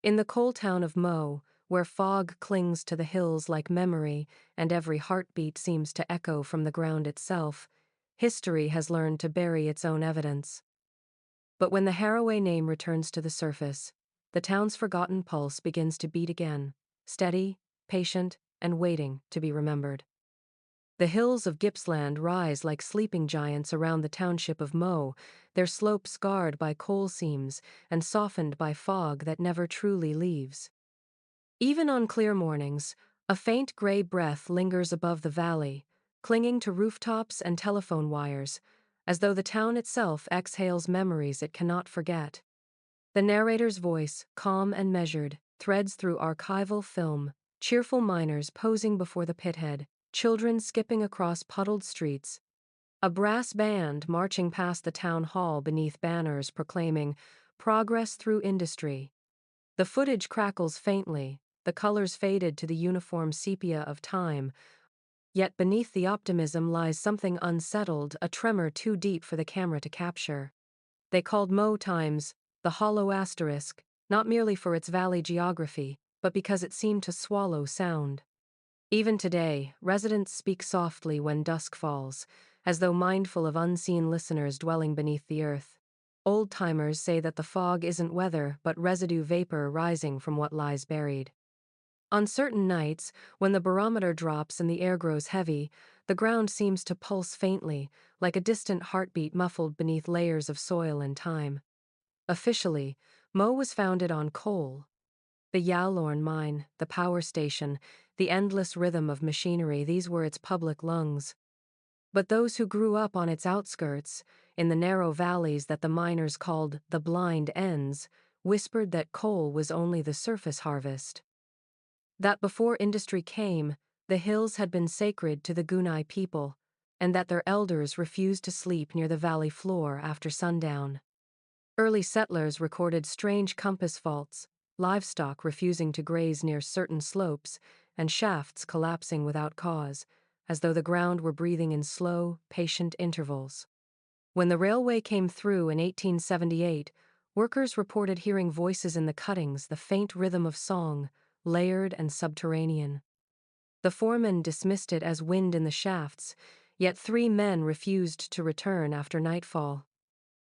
In the coal town of Mo, where fog clings to the hills like memory and every heartbeat seems to echo from the ground itself, history has learned to bury its own evidence. But when the Haraway name returns to the surface, the town's forgotten pulse begins to beat again, steady, patient, and waiting to be remembered. The hills of Gippsland rise like sleeping giants around the township of Mo, their slopes scarred by coal seams and softened by fog that never truly leaves. Even on clear mornings, a faint gray breath lingers above the valley, clinging to rooftops and telephone wires, as though the town itself exhales memories it cannot forget. The narrator's voice, calm and measured, threads through archival film, cheerful miners posing before the pithead, children skipping across puddled streets, a brass band marching past the town hall beneath banners proclaiming, "Progress through industry." The footage crackles faintly, the colors faded to the uniform sepia of time, yet beneath the optimism lies something unsettled, a tremor too deep for the camera to capture. They called Mo Times the hollow asterisk, not merely for its valley geography, but because it seemed to swallow sound. Even today, residents speak softly when dusk falls, as though mindful of unseen listeners dwelling beneath the earth. Old-timers say that the fog isn't weather but residue vapor rising from what lies buried. On certain nights, when the barometer drops and the air grows heavy, the ground seems to pulse faintly, like a distant heartbeat muffled beneath layers of soil and time. Officially, Mo was founded on coal. The Yalorn mine, the power station, the endless rhythm of machinery, these were its public lungs. But those who grew up on its outskirts, in the narrow valleys that the miners called the blind ends, whispered that coal was only the surface harvest. That before industry came, the hills had been sacred to the Gunai people, and that their elders refused to sleep near the valley floor after sundown. Early settlers recorded strange compass faults, livestock refusing to graze near certain slopes, and shafts collapsing without cause, as though the ground were breathing in slow, patient intervals. When the railway came through in 1878, workers reported hearing voices in the cuttings, the faint rhythm of song, layered and subterranean. The foreman dismissed it as wind in the shafts, yet 3 men refused to return after nightfall.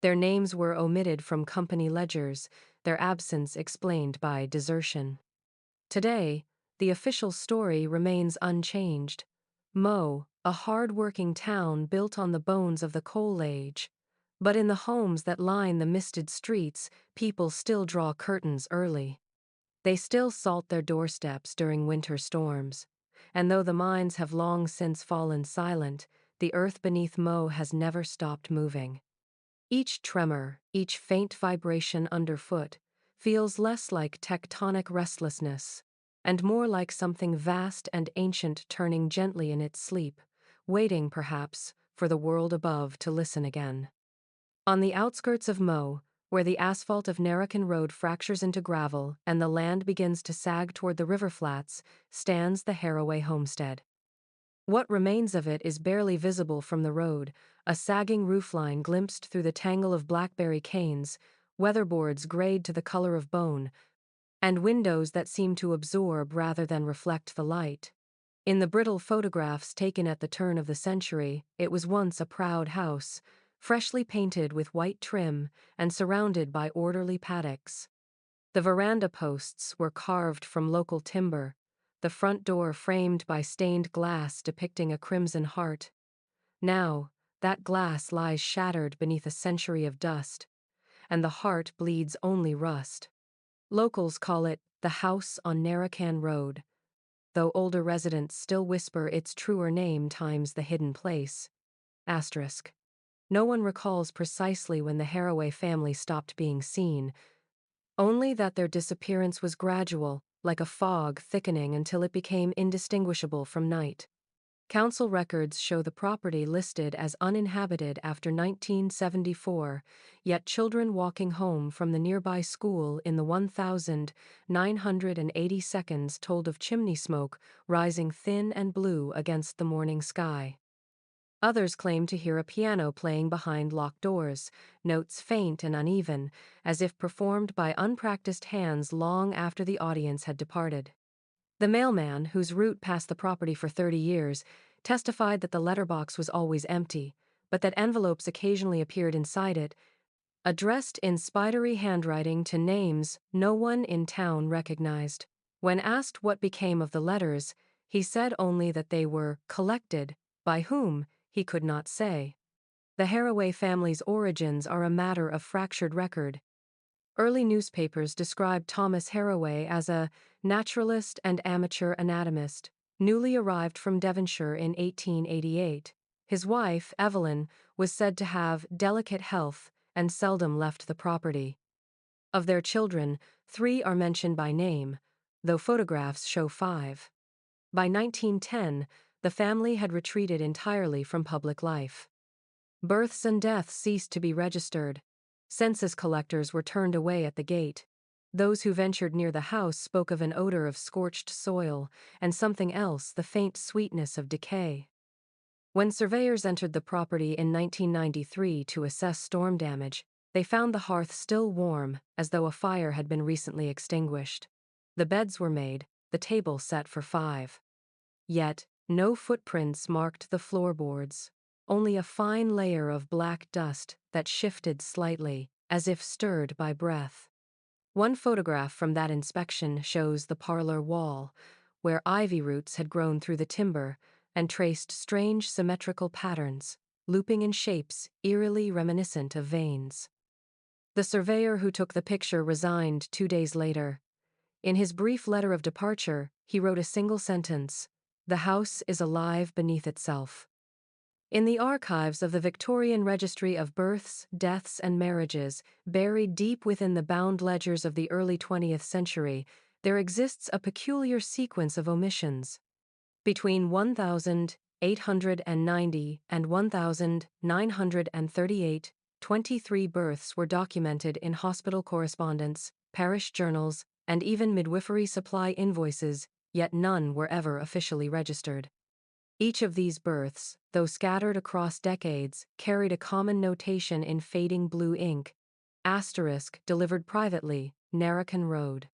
Their names were omitted from company ledgers, their absence explained by desertion. Today, the official story remains unchanged. Mo, a hard-working town built on the bones of the coal age. But in the homes that line the misted streets, people still draw curtains early. They still salt their doorsteps during winter storms. And though the mines have long since fallen silent, the earth beneath Mo has never stopped moving. Each tremor, each faint vibration underfoot, feels less like tectonic restlessness, and more like something vast and ancient turning gently in its sleep, waiting, perhaps, for the world above to listen again. On the outskirts of Mo, where the asphalt of Narracan Road fractures into gravel and the land begins to sag toward the river flats, stands the Haraway homestead. What remains of it is barely visible from the road, a sagging roofline glimpsed through the tangle of blackberry canes, weatherboards grayed to the color of bone, and windows that seem to absorb rather than reflect the light. In the brittle photographs taken at the turn of the century, it was once a proud house, freshly painted with white trim and surrounded by orderly paddocks. The veranda posts were carved from local timber, the front door framed by stained glass depicting a crimson heart. Now, that glass lies shattered beneath a century of dust, and the heart bleeds only rust. Locals call it the house on Narracan Road, though older residents still whisper its truer name times the hidden place. Asterisk. No one recalls precisely when the Haraway family stopped being seen, only that their disappearance was gradual, like a fog thickening until it became indistinguishable from night. Council records show the property listed as uninhabited after 1974, yet children walking home from the nearby school in the 1,980 seconds told of chimney smoke rising thin and blue against the morning sky. Others claim to hear a piano playing behind locked doors, notes faint and uneven, as if performed by unpracticed hands long after the audience had departed. The mailman, whose route passed the property for 30 years, testified that the letterbox was always empty, but that envelopes occasionally appeared inside it, addressed in spidery handwriting to names no one in town recognized. When asked what became of the letters, he said only that they were collected. By whom, he could not say. The Haraway family's origins are a matter of fractured record. Early newspapers described Thomas Haraway as a naturalist and amateur anatomist, newly arrived from Devonshire in 1888. His wife, Evelyn, was said to have delicate health and seldom left the property. Of their children, 3 are mentioned by name, though photographs show 5. By 1910, the family had retreated entirely from public life. Births and deaths ceased to be registered. Census collectors were turned away at the gate. Those who ventured near the house spoke of an odor of scorched soil, and something else, the faint sweetness of decay. When surveyors entered the property in 1993 to assess storm damage, they found the hearth still warm, as though a fire had been recently extinguished. The beds were made, the table set for 5. Yet, no footprints marked the floorboards. Only a fine layer of black dust that shifted slightly, as if stirred by breath. One photograph from that inspection shows the parlor wall, where ivy roots had grown through the timber and traced strange symmetrical patterns, looping in shapes eerily reminiscent of veins. The surveyor who took the picture resigned 2 days later. In his brief letter of departure, he wrote a single sentence: "The house is alive beneath itself." In the archives of the Victorian Registry of Births, Deaths and Marriages, buried deep within the bound ledgers of the early 20th century, there exists a peculiar sequence of omissions. Between 1890 and 1938, 23 births were documented in hospital correspondence, parish journals, and even midwifery supply invoices, yet none were ever officially registered. Each of these births, though scattered across decades, carried a common notation in fading blue ink: asterisk, delivered privately, Narracan Road.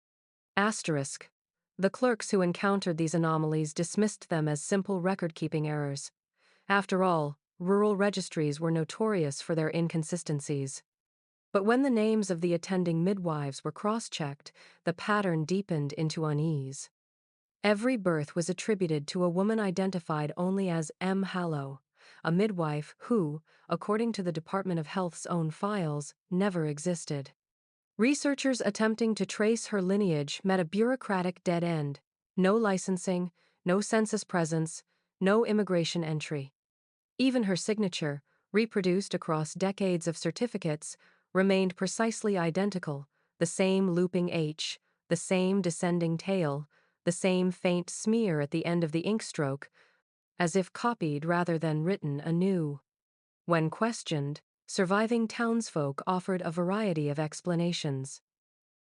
Asterisk. The clerks who encountered these anomalies dismissed them as simple record-keeping errors. After all, rural registries were notorious for their inconsistencies. But when the names of the attending midwives were cross-checked, the pattern deepened into unease. Every birth was attributed to a woman identified only as M. Hallow, a midwife who, according to the Department of Health's own files, never existed. Researchers attempting to trace her lineage met a bureaucratic dead end: no licensing, no census presence, no immigration entry. Even her signature, reproduced across decades of certificates, remained precisely identical: the same looping H, the same descending tail, the same faint smear at the end of the ink stroke, as if copied rather than written anew. When questioned, surviving townsfolk offered a variety of explanations.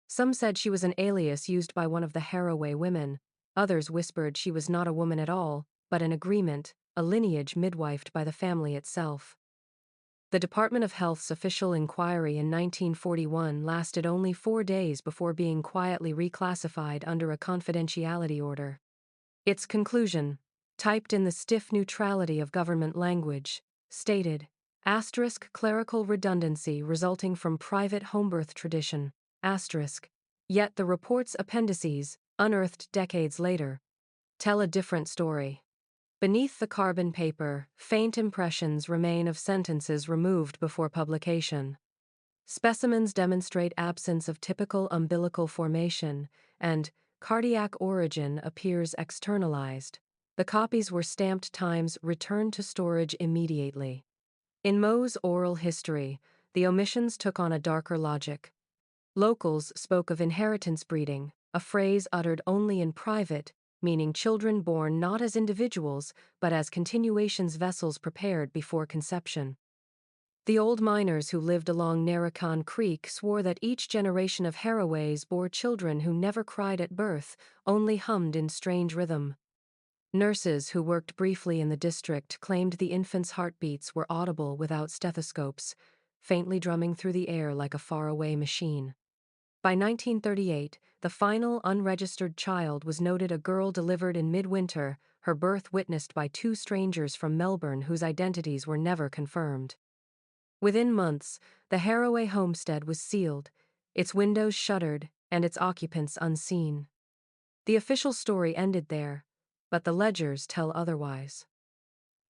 Some said she was an alias used by one of the Haraway women. Others whispered she was not a woman at all, but an agreement, a lineage midwifed by the family itself. The Department of Health's official inquiry in 1941 lasted only 4 days before being quietly reclassified under a confidentiality order. Its conclusion, typed in the stiff neutrality of government language, stated: asterisk, clerical redundancy resulting from private homebirth tradition, asterisk. Yet the report's appendices, unearthed decades later, tell a different story. Beneath the carbon paper, faint impressions remain of sentences removed before publication. Specimens demonstrate absence of typical umbilical formation, and cardiac origin appears externalized. The copies were stamped times returned to storage immediately. In Moe's oral history, the omissions took on a darker logic. Locals spoke of inheritance breeding, a phrase uttered only in private, meaning children born not as individuals but as continuations vessels prepared before conception. The old miners who lived along Narracan Creek swore that each generation of Haraways bore children who never cried at birth, only hummed in strange rhythm. Nurses who worked briefly in the district claimed the infant's heartbeats were audible without stethoscopes, faintly drumming through the air like a faraway machine. By 1938, the final unregistered child was noted, a girl delivered in midwinter, her birth witnessed by two strangers from Melbourne whose identities were never confirmed. Within months, the Haraway homestead was sealed, its windows shuttered, and its occupants unseen. The official story ended there, but the ledgers tell otherwise.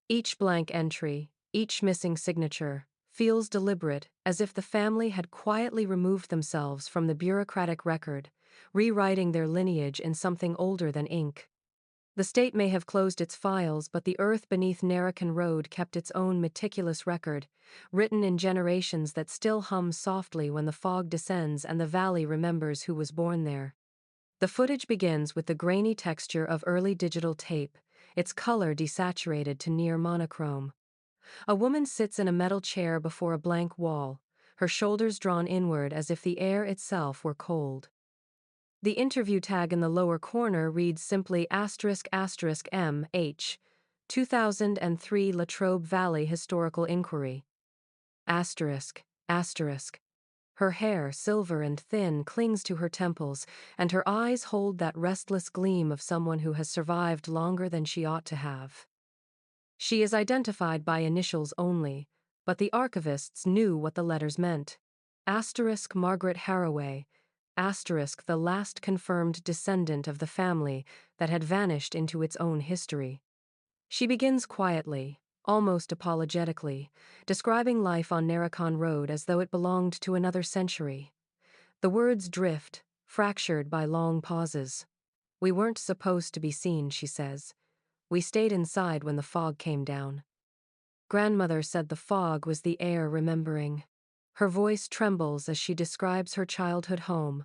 Each blank entry, each missing signature, feels deliberate, as if the family had quietly removed themselves from the bureaucratic record, rewriting their lineage in something older than ink. The state may have closed its files, but the earth beneath Narracan Road kept its own meticulous record, written in generations that still hum softly when the fog descends and the valley remembers who was born there. The footage begins with the grainy texture of early digital tape, its color desaturated to near monochrome. A woman sits in a metal chair before a blank wall, her shoulders drawn inward as if the air itself were cold. The interview tag in the lower corner reads simply **MH, 2003 Latrobe Valley Historical Inquiry. ****. Her hair, silver and thin, clings to her temples, and her eyes hold that restless gleam of someone who has survived longer than she ought to have. She is identified by initials only, but the archivists knew what the letters meant. Margaret Haraway, the last confirmed descendant of the family that had vanished into its own history. She begins quietly, almost apologetically, describing life on Narracan Road as though it belonged to another century. The words drift, fractured by long pauses. "We weren't supposed to be seen," she says. "We stayed inside when the fog came down." Grandmother said the fog was the air remembering. Her voice trembles as she describes her childhood home,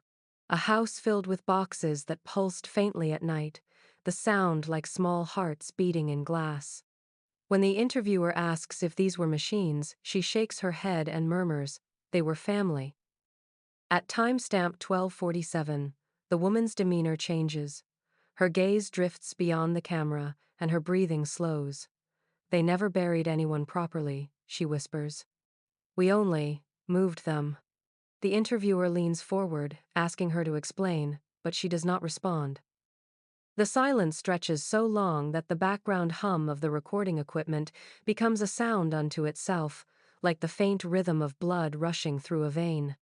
a house filled with boxes that pulsed faintly at night, the sound like small hearts beating in glass. When the interviewer asks if these were machines, she shakes her head and murmurs, "They were family." At timestamp 12:47, the woman's demeanor changes. Her gaze drifts beyond the camera, and her breathing slows. "They never buried anyone properly," she whispers. "We only moved them." The interviewer leans forward, asking her to explain, but she does not respond. The silence stretches so long that the background hum of the recording equipment becomes a sound unto itself, like the faint rhythm of blood rushing through a vein.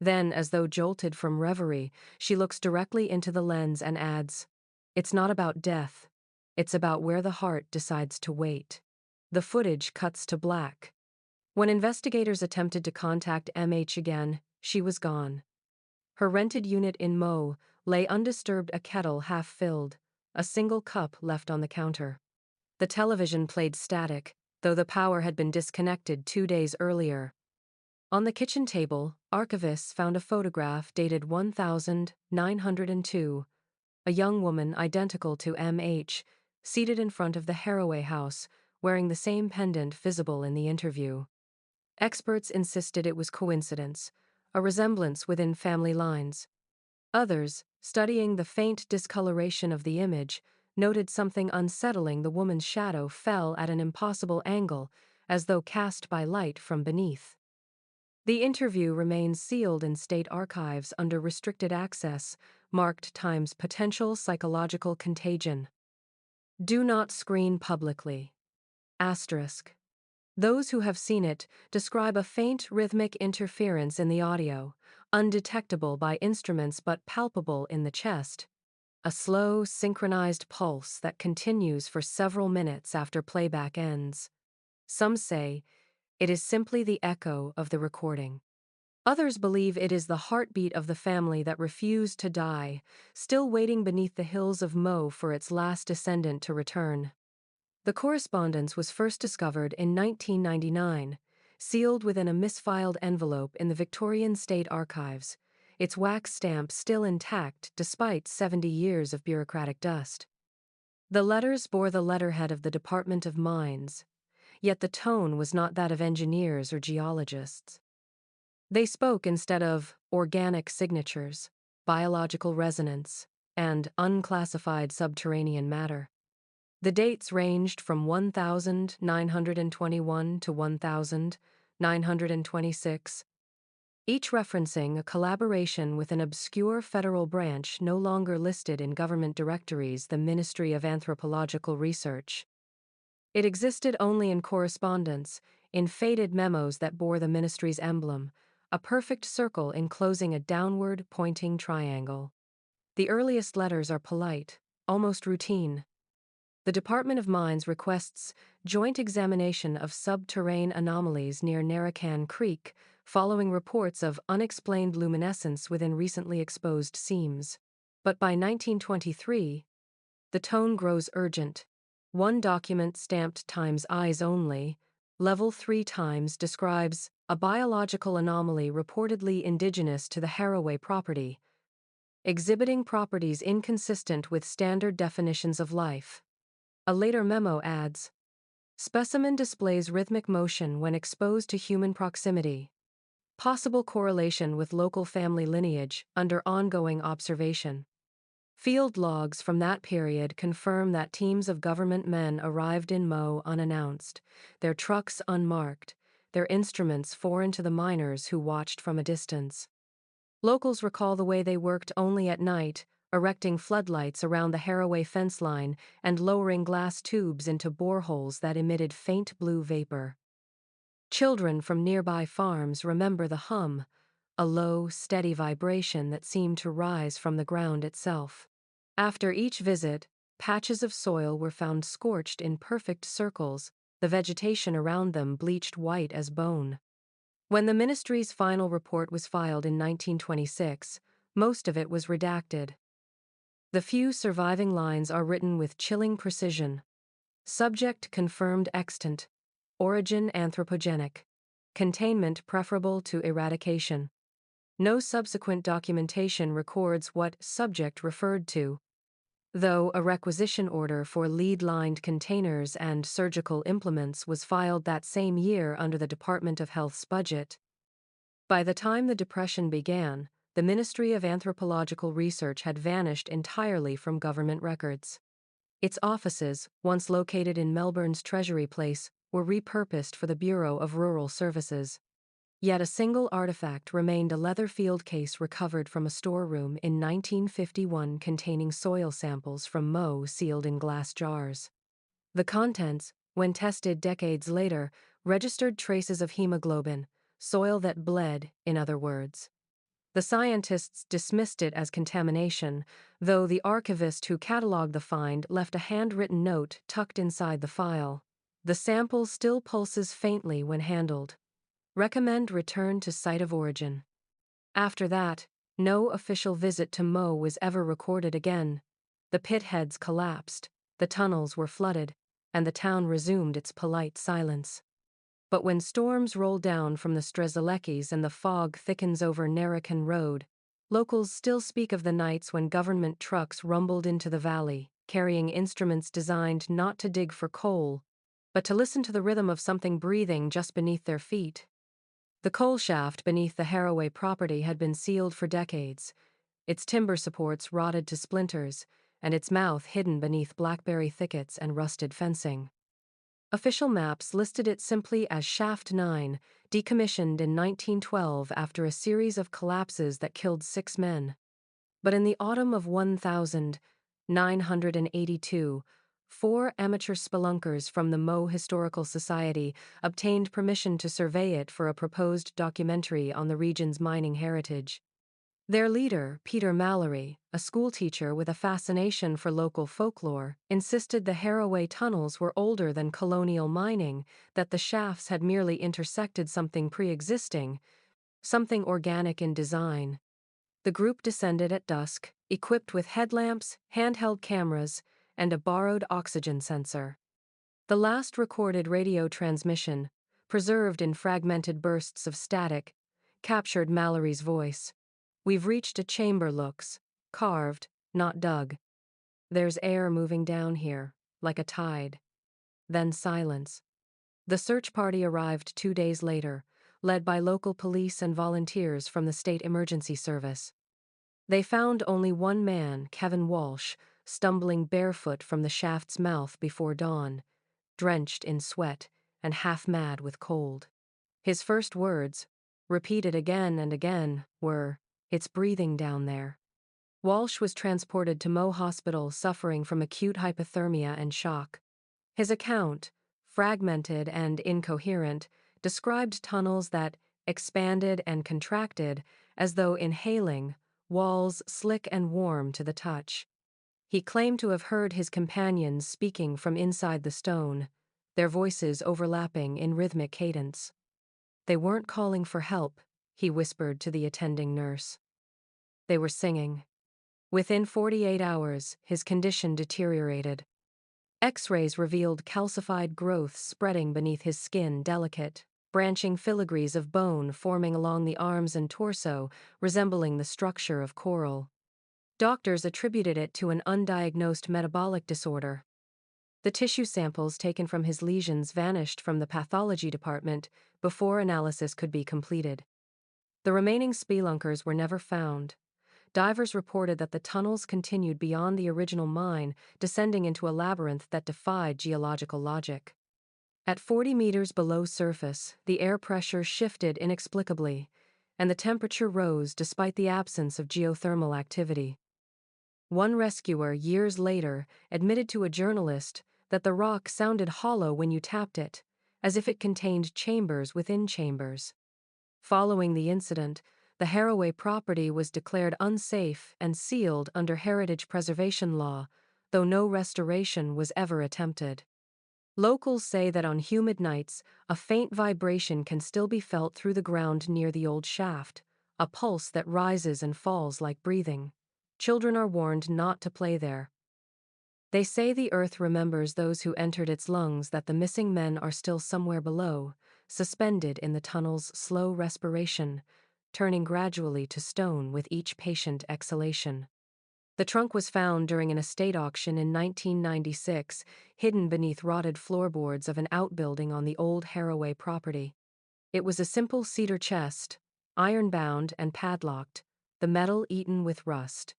Then, as though jolted from reverie, she looks directly into the lens and adds, "It's not about death. It's about where the heart decides to wait." The footage cuts to black. When investigators attempted to contact MH again, she was gone. Her rented unit in Mo lay undisturbed, a kettle half filled, a single cup left on the counter. The television played static, though the power had been disconnected 2 days earlier. On the kitchen table, archivists found a photograph dated 1902, a young woman identical to MH, seated in front of the Haraway house, wearing the same pendant visible in the interview. Experts insisted it was coincidence, a resemblance within family lines. Others, studying the faint discoloration of the image, noted something unsettling: the woman's shadow fell at an impossible angle, as though cast by light from beneath. The interview remains sealed in state archives under restricted access, marked × potential psychological contagion. Do not screen publicly. ***. Those who have seen it describe a faint rhythmic interference in the audio, undetectable by instruments but palpable in the chest. A slow, synchronized pulse that continues for several minutes after playback ends. Some say it is simply the echo of the recording. Others believe it is the heartbeat of the family that refused to die, still waiting beneath the hills of Mo for its last descendant to return. The correspondence was first discovered in 1999, sealed within a misfiled envelope in the Victorian State Archives, its wax stamp still intact despite 70 years of bureaucratic dust. The letters bore the letterhead of the Department of Mines, yet the tone was not that of engineers or geologists. They spoke instead of organic signatures, biological resonance, and unclassified subterranean matter. The dates ranged from 1921 to 1926, each referencing a collaboration with an obscure federal branch no longer listed in government directories, the Ministry of Anthropological Research. It existed only in correspondence, in faded memos that bore the ministry's emblem, a perfect circle enclosing a downward-pointing triangle. The earliest letters are polite, almost routine. The Department of Mines requests joint examination of subterranean anomalies near Narracan Creek, following reports of unexplained luminescence within recently exposed seams. But by 1923, the tone grows urgent. One document stamped times eyes only, level 3 times, describes a biological anomaly reportedly indigenous to the Haraway property, exhibiting properties inconsistent with standard definitions of life. A later memo adds, specimen displays rhythmic motion when exposed to human proximity. Possible correlation with local family lineage under ongoing observation. Field logs from that period confirm that teams of government men arrived in Mo unannounced, their trucks unmarked, their instruments foreign to the miners who watched from a distance. Locals recall the way they worked only at night, erecting floodlights around the Haraway fence line and lowering glass tubes into boreholes that emitted faint blue vapor. Children from nearby farms remember the hum, a low, steady vibration that seemed to rise from the ground itself. After each visit, patches of soil were found scorched in perfect circles, the vegetation around them bleached white as bone. When the ministry's final report was filed in 1926, most of it was redacted. The few surviving lines are written with chilling precision. Subject confirmed extant. Origin anthropogenic. Containment preferable to eradication. No subsequent documentation records what subject referred to, though a requisition order for lead-lined containers and surgical implements was filed that same year under the Department of Health's budget. By the time the Depression began, the Ministry of Anthropological Research had vanished entirely from government records. Its offices, once located in Melbourne's Treasury Place, were repurposed for the Bureau of Rural Services. Yet a single artifact remained, a leather field case recovered from a storeroom in 1951 containing soil samples from Mo sealed in glass jars. The contents, when tested decades later, registered traces of hemoglobin, soil that bled, in other words. The scientists dismissed it as contamination, though the archivist who catalogued the find left a handwritten note tucked inside the file. The sample still pulses faintly when handled. Recommend return to site of origin. After that, no official visit to Mo was ever recorded again. The pit heads collapsed, the tunnels were flooded, and the town resumed its polite silence. But when storms roll down from the Strzelecki's and the fog thickens over Narracan Road, locals still speak of the nights when government trucks rumbled into the valley, carrying instruments designed not to dig for coal, but to listen to the rhythm of something breathing just beneath their feet. The coal shaft beneath the Haraway property had been sealed for decades, its timber supports rotted to splinters, and its mouth hidden beneath blackberry thickets and rusted fencing. Official maps listed it simply as Shaft 9, decommissioned in 1912 after a series of collapses that killed 6 men. But in the autumn of 1982, 4 amateur spelunkers from the Mo Historical Society obtained permission to survey it for a proposed documentary on the region's mining heritage. Their leader, Peter Mallory, a schoolteacher with a fascination for local folklore, insisted the Haraway tunnels were older than colonial mining, that the shafts had merely intersected something pre-existing, something organic in design. The group descended at dusk, equipped with headlamps, handheld cameras, and a borrowed oxygen sensor. The last recorded radio transmission, preserved in fragmented bursts of static, captured Mallory's voice. "We've reached a chamber, looks carved, not dug. There's air moving down here, like a tide." Then silence. The search party arrived 2 days later, led by local police and volunteers from the State Emergency Service. They found only one man, Kevin Walsh, stumbling barefoot from the shaft's mouth before dawn, drenched in sweat and half-mad with cold. His first words, repeated again and again, were, "It's breathing down there." Walsh was transported to Moe Hospital suffering from acute hypothermia and shock. His account, fragmented and incoherent, described tunnels that expanded and contracted as though inhaling, walls slick and warm to the touch. He claimed to have heard his companions speaking from inside the stone, their voices overlapping in rhythmic cadence. "They weren't calling for help," he whispered to the attending nurse. "They were singing." Within 48 hours, his condition deteriorated. X-rays revealed calcified growths spreading beneath his skin, delicate, branching filigrees of bone forming along the arms and torso, resembling the structure of coral. Doctors attributed it to an undiagnosed metabolic disorder. The tissue samples taken from his lesions vanished from the pathology department before analysis could be completed. The remaining spelunkers were never found. Divers reported that the tunnels continued beyond the original mine, descending into a labyrinth that defied geological logic. At 40 meters below surface, the air pressure shifted inexplicably, and the temperature rose despite the absence of geothermal activity. One rescuer, years later, admitted to a journalist that the rock sounded hollow when you tapped it, as if it contained chambers within chambers. Following the incident, the Haraway property was declared unsafe and sealed under heritage preservation law, though no restoration was ever attempted. Locals say that on humid nights, a faint vibration can still be felt through the ground near the old shaft, a pulse that rises and falls like breathing. Children are warned not to play there. They say the earth remembers those who entered its lungs, that the missing men are still somewhere below, suspended in the tunnel's slow respiration, turning gradually to stone with each patient exhalation. The trunk was found during an estate auction in 1996, hidden beneath rotted floorboards of an outbuilding on the old Haraway property. It was a simple cedar chest, iron-bound and padlocked, the metal eaten with rust.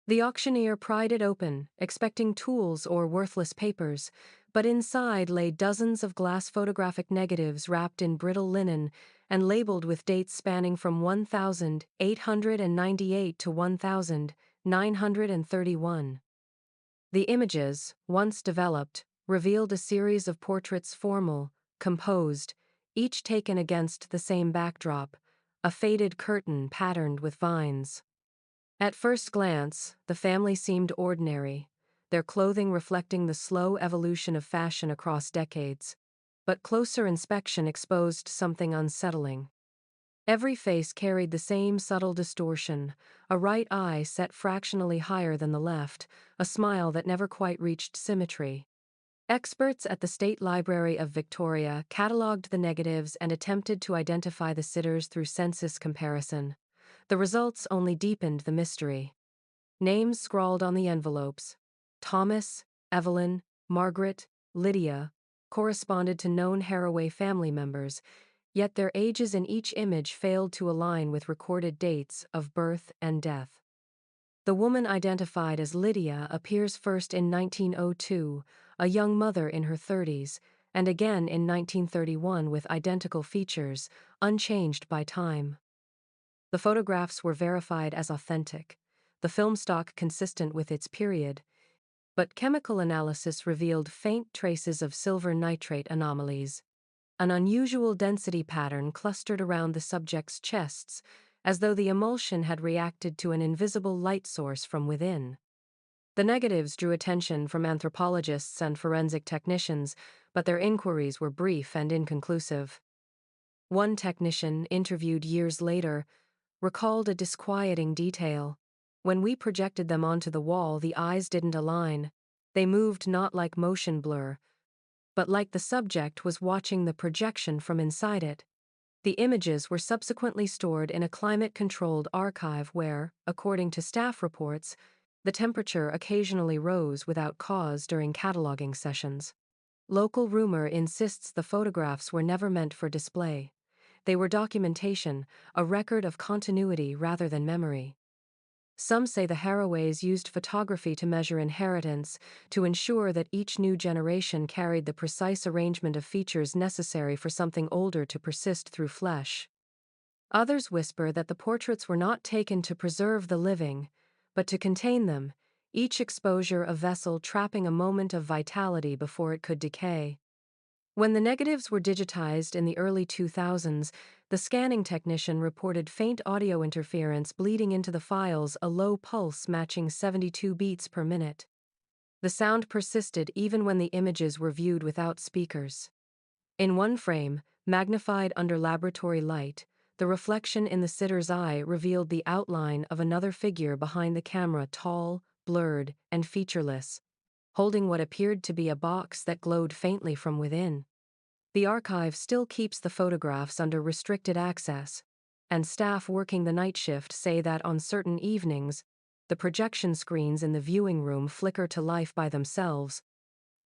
The auctioneer pried it open, expecting tools or worthless papers, but inside lay dozens of glass photographic negatives wrapped in brittle linen and labeled with dates spanning from 1898 to 1931. The images, once developed, revealed a series of portraits formal, composed, each taken against the same backdrop, a faded curtain patterned with vines. At first glance, the family seemed ordinary, their clothing reflecting the slow evolution of fashion across decades. But closer inspection exposed something unsettling. Every face carried the same subtle distortion, a right eye set fractionally higher than the left, a smile that never quite reached symmetry. Experts at the State Library of Victoria catalogued the negatives and attempted to identify the sitters through census comparison. The results only deepened the mystery. Names scrawled on the envelopes, Thomas, Evelyn, Margaret, Lydia, corresponded to known Haraway family members, yet their ages in each image failed to align with recorded dates of birth and death. The woman identified as Lydia appears first in 1902, a young mother in her 30s, and again in 1931 with identical features, unchanged by time. The photographs were verified as authentic, the film stock consistent with its period, but chemical analysis revealed faint traces of silver nitrate anomalies. An unusual density pattern clustered around the subject's chests, as though the emulsion had reacted to an invisible light source from within. The negatives drew attention from anthropologists and forensic technicians, but their inquiries were brief and inconclusive. One technician, interviewed years later, recalled a disquieting detail. When we projected them onto the wall, the eyes didn't align. They moved not like motion blur, but like the subject was watching the projection from inside it. The images were subsequently stored in a climate-controlled archive where, according to staff reports, the temperature occasionally rose without cause during cataloging sessions. Local rumor insists the photographs were never meant for display. They were documentation, a record of continuity rather than memory. Some say the Haraways used photography to measure inheritance, to ensure that each new generation carried the precise arrangement of features necessary for something older to persist through flesh. Others whisper that the portraits were not taken to preserve the living, but to contain them, each exposure a vessel trapping a moment of vitality before it could decay. When the negatives were digitized in the early 2000s, the scanning technician reported faint audio interference bleeding into the files, a low pulse matching 72 beats per minute. The sound persisted even when the images were viewed without speakers. In one frame, magnified under laboratory light, the reflection in the sitter's eye revealed the outline of another figure behind the camera, tall, blurred, and featureless, holding what appeared to be a box that glowed faintly from within. The archive still keeps the photographs under restricted access, and staff working the night shift say that on certain evenings, the projection screens in the viewing room flicker to life by themselves,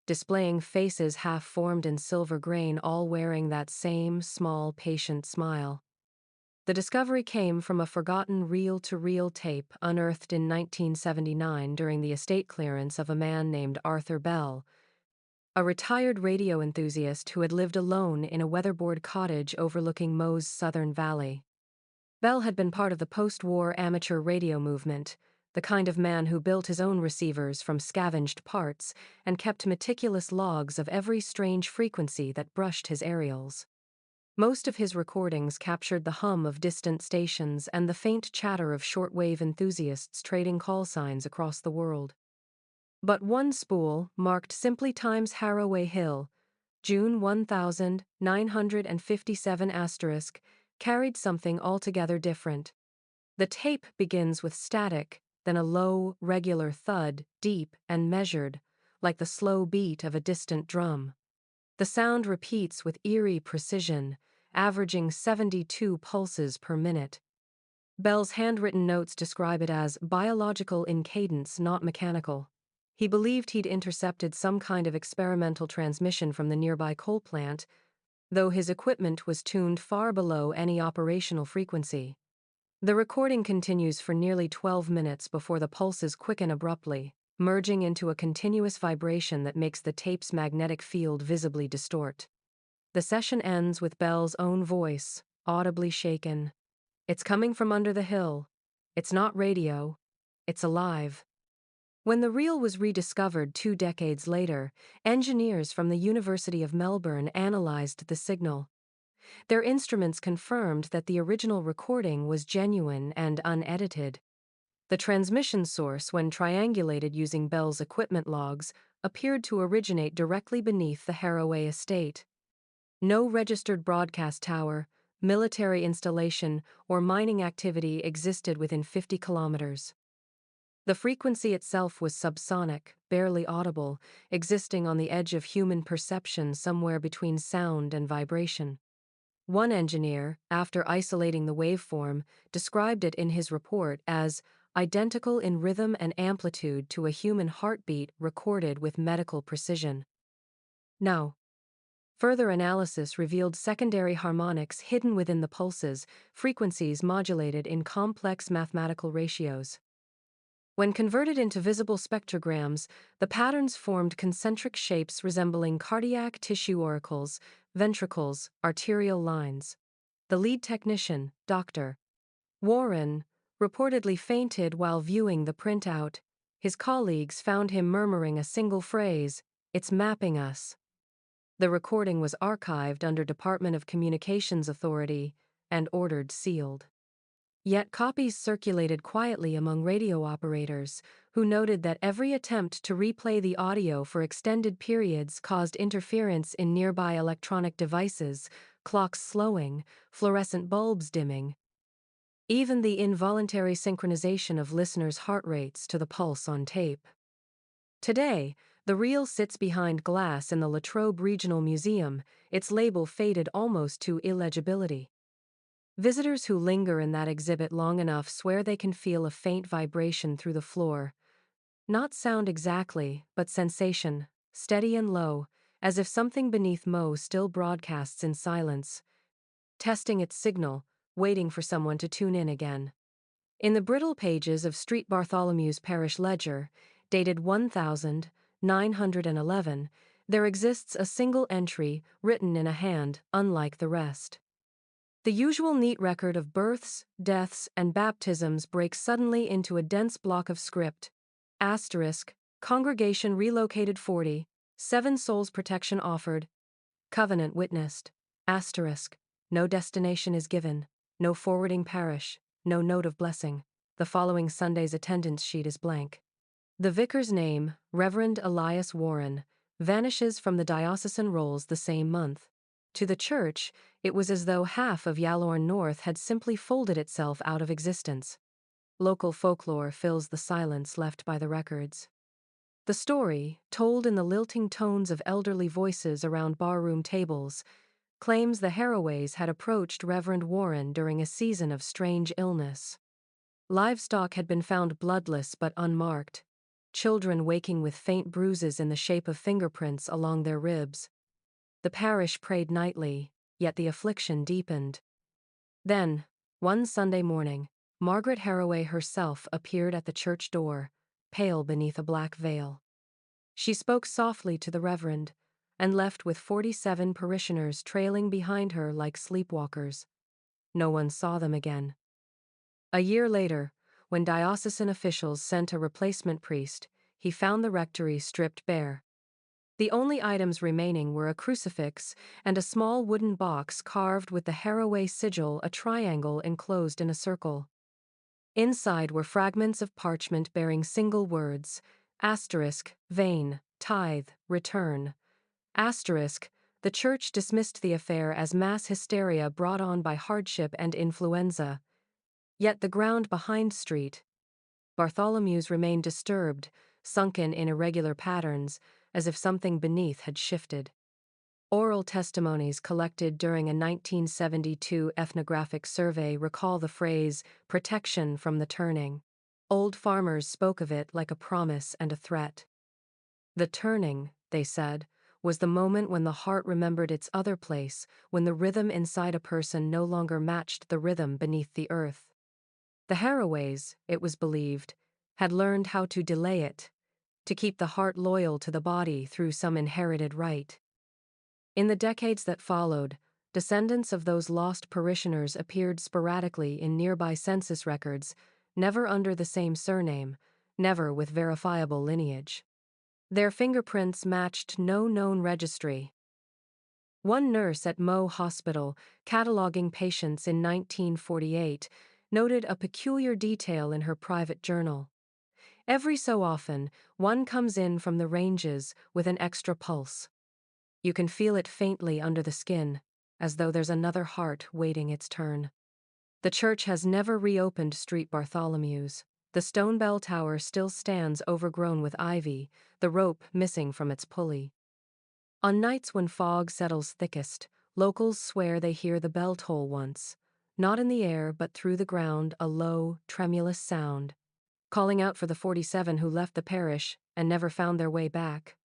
displaying faces half-formed in silver grain, all wearing that same small, patient smile. The discovery came from a forgotten reel-to-reel tape unearthed in 1979 during the estate clearance of a man named Arthur Bell, a retired radio enthusiast who had lived alone in a weatherboard cottage overlooking Moe's southern valley. Bell had been part of the post-war amateur radio movement, the kind of man who built his own receivers from scavenged parts and kept meticulous logs of every strange frequency that brushed his aerials. Most of his recordings captured the hum of distant stations and the faint chatter of shortwave enthusiasts trading call signs across the world. But one spool, marked simply times Haraway Hill, June 1957 *, carried something altogether different. The tape begins with static, then a low, regular thud, deep and measured, like the slow beat of a distant drum. The sound repeats with eerie precision, averaging 72 pulses per minute. Bell's handwritten notes describe it as biological in cadence, not mechanical. He believed he'd intercepted some kind of experimental transmission from the nearby coal plant, though his equipment was tuned far below any operational frequency. The recording continues for nearly 12 minutes before the pulses quicken abruptly, merging into a continuous vibration that makes the tape's magnetic field visibly distort. The session ends with Bell's own voice, audibly shaken. "It's coming from under the hill. It's not radio. It's alive." When the reel was rediscovered 2 decades later, engineers from the University of Melbourne analyzed the signal. Their instruments confirmed that the original recording was genuine and unedited. The transmission source, when triangulated using Bell's equipment logs, appeared to originate directly beneath the Haraway estate. No registered broadcast tower, military installation, or mining activity existed within 50 kilometers. The frequency itself was subsonic, barely audible, existing on the edge of human perception somewhere between sound and vibration. One engineer, after isolating the waveform, described it in his report as identical in rhythm and amplitude to a human heartbeat recorded with medical precision. Now, further analysis revealed secondary harmonics hidden within the pulses, frequencies modulated in complex mathematical ratios. When converted into visible spectrograms, the patterns formed concentric shapes resembling cardiac tissue auricles, ventricles, arterial lines. The lead technician, Dr. Warren, reportedly fainted while viewing the printout. His colleagues found him murmuring a single phrase, "It's mapping us." The recording was archived under Department of Communications Authority and ordered sealed. Yet copies circulated quietly among radio operators, who noted that every attempt to replay the audio for extended periods caused interference in nearby electronic devices, clocks slowing, fluorescent bulbs dimming. Even the involuntary synchronization of listeners' heart rates to the pulse on tape. Today, the reel sits behind glass in the Latrobe Regional Museum, its label faded almost to illegibility. Visitors who linger in that exhibit long enough swear they can feel a faint vibration through the floor. Not sound exactly, but sensation, steady and low, as if something beneath Mo still broadcasts in silence, testing its signal, waiting for someone to tune in again. In the brittle pages of St. Bartholomew's parish ledger, dated 1911, there exists a single entry written in a hand unlike the rest. The usual neat record of births, deaths, and baptisms breaks suddenly into a dense block of script. Asterisk, congregation relocated 40, 7 souls protection offered, covenant witnessed. Asterisk, no destination is given, no forwarding parish, no note of blessing. The following Sunday's attendance sheet is blank. The vicar's name, Reverend Elias Warren, vanishes from the diocesan rolls the same month. To the church, it was as though half of Yallourn North had simply folded itself out of existence. Local folklore fills the silence left by the records. The story, told in the lilting tones of elderly voices around barroom tables, claims the Harraways had approached Reverend Warren during a season of strange illness. Livestock had been found bloodless but unmarked, children waking with faint bruises in the shape of fingerprints along their ribs. The parish prayed nightly, yet the affliction deepened. Then, one Sunday morning, Margaret Harraway herself appeared at the church door, pale beneath a black veil. She spoke softly to the reverend, and left with 47 parishioners trailing behind her like sleepwalkers. No one saw them again. A year later, when diocesan officials sent a replacement priest, he found the rectory stripped bare. The only items remaining were a crucifix and a small wooden box carved with the Harraway sigil, a triangle enclosed in a circle. Inside were fragments of parchment bearing single words, asterisk, vain, tithe, return. Asterisk, the church dismissed the affair as mass hysteria brought on by hardship and influenza. Yet the ground behind St. Bartholomew's remained disturbed, sunken in irregular patterns, as if something beneath had shifted. Oral testimonies collected during a 1972 ethnographic survey recall the phrase, protection from the turning. Old farmers spoke of it like a promise and a threat. The turning, they said, was the moment when the heart remembered its other place, when the rhythm inside a person no longer matched the rhythm beneath the earth. The Harraways, it was believed, had learned how to delay it, to keep the heart loyal to the body through some inherited right. In the decades that followed, descendants of those lost parishioners appeared sporadically in nearby census records, never under the same surname, never with verifiable lineage. Their fingerprints matched no known registry. One nurse at Moe Hospital, cataloging patients in 1948, noted a peculiar detail in her private journal. Every so often, one comes in from the ranges with an extra pulse. You can feel it faintly under the skin, as though there's another heart waiting its turn. The church has never reopened St. Bartholomew's. The stone bell tower still stands overgrown with ivy, the rope missing from its pulley. On nights when fog settles thickest, locals swear they hear the bell toll once, not in the air but through the ground, a low, tremulous sound, calling out for the 47 who left the parish and never found their way back.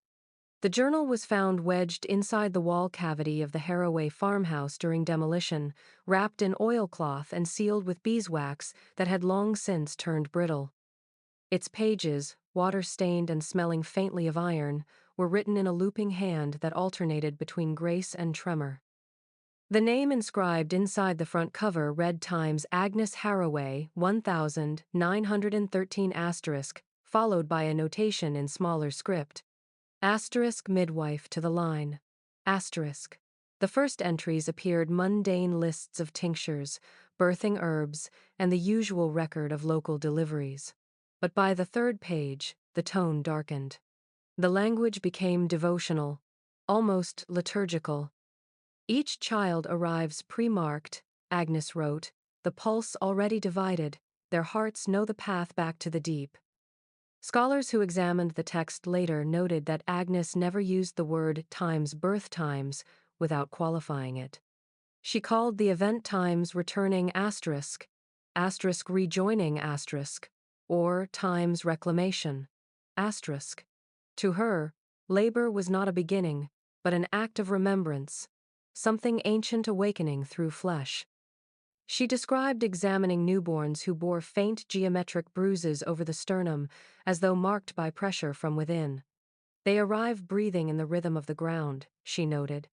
The journal was found wedged inside the wall cavity of the Harraway farmhouse during demolition, wrapped in oilcloth and sealed with beeswax that had long since turned brittle. Its pages, water-stained and smelling faintly of iron, were written in a looping hand that alternated between grace and tremor. The name inscribed inside the front cover read Times Agnes Harraway 1913 asterisk, followed by a notation in smaller script. Asterisk midwife to the line. Asterisk. The first entries appeared mundane lists of tinctures, birthing herbs, and the usual record of local deliveries. But by the third page, the tone darkened. The language became devotional, almost liturgical. Each child arrives pre-marked, Agnes wrote, the pulse already divided, their hearts know the path back to the deep. Scholars who examined the text later noted that Agnes never used the word times birth times without qualifying it. She called the event times returning asterisk, asterisk rejoining asterisk, or times reclamation, asterisk. To her, labor was not a beginning, but an act of remembrance, something ancient awakening through flesh. She described examining newborns who bore faint geometric bruises over the sternum, as though marked by pressure from within. They arrive breathing in the rhythm of the ground, she noted.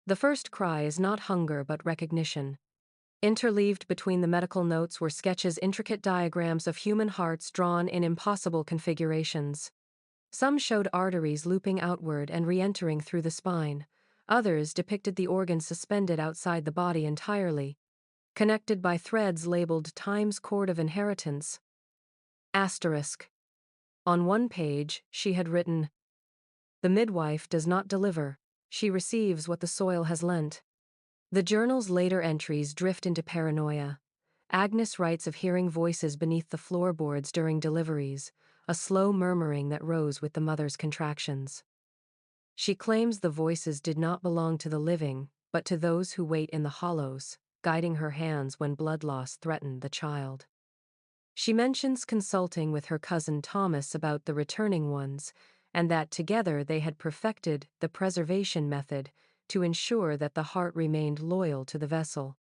The first cry is not hunger but recognition. Interleaved between the medical notes were sketches, intricate diagrams of human hearts drawn in impossible configurations. Some showed arteries looping outward and re-entering through the spine. Others depicted the organs suspended outside the body entirely, connected by threads labeled Time's Cord of Inheritance. Asterisk. On one page, she had written, "The midwife does not deliver, she receives what the soil has lent." The journal's later entries drift into paranoia. Agnes writes of hearing voices beneath the floorboards during deliveries, a slow murmuring that rose with the mother's contractions. She claims the voices did not belong to the living, but to those who wait in the hollows, guiding her hands when blood loss threatened the child. She mentions consulting with her cousin Thomas about the returning ones, and that together they had perfected the preservation method to ensure that the heart remained loyal to the vessel.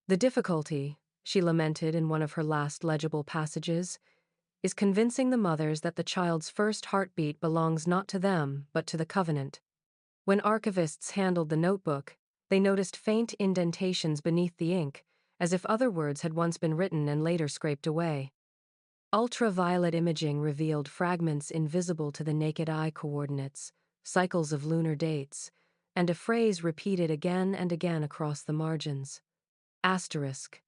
The difficulty, she lamented in one of her last legible passages, is convincing the mothers that the child's first heartbeat belongs not to them but to the covenant. When archivists handled the notebook, they noticed faint indentations beneath the ink, as if other words had once been written and later scraped away. Ultraviolet imaging revealed fragments invisible to the naked eye: coordinates, cycles of lunar dates, and a phrase repeated again and again across the margins. Asterisk.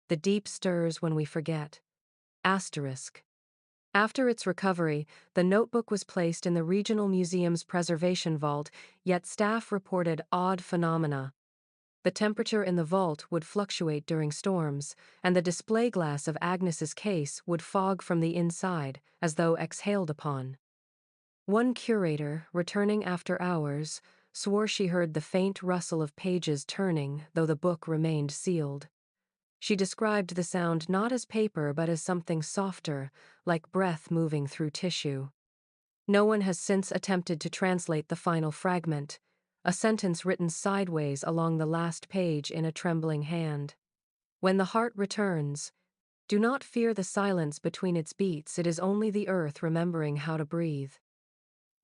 The deep stirs when we forget. Asterisk. After its recovery, the notebook was placed in the Regional Museum's preservation vault, yet staff reported odd phenomena. The temperature in the vault would fluctuate during storms, and the display glass of Agnes's case would fog from the inside, as though exhaled upon. One curator, returning after hours, swore she heard the faint rustle of pages turning, though the book remained sealed. She described the sound not as paper but as something softer, like breath moving through tissue. No one has since attempted to translate the final fragment, a sentence written sideways along the last page in a trembling hand. When the heart returns, do not fear the silence between its beats, it is only the earth remembering how to breathe.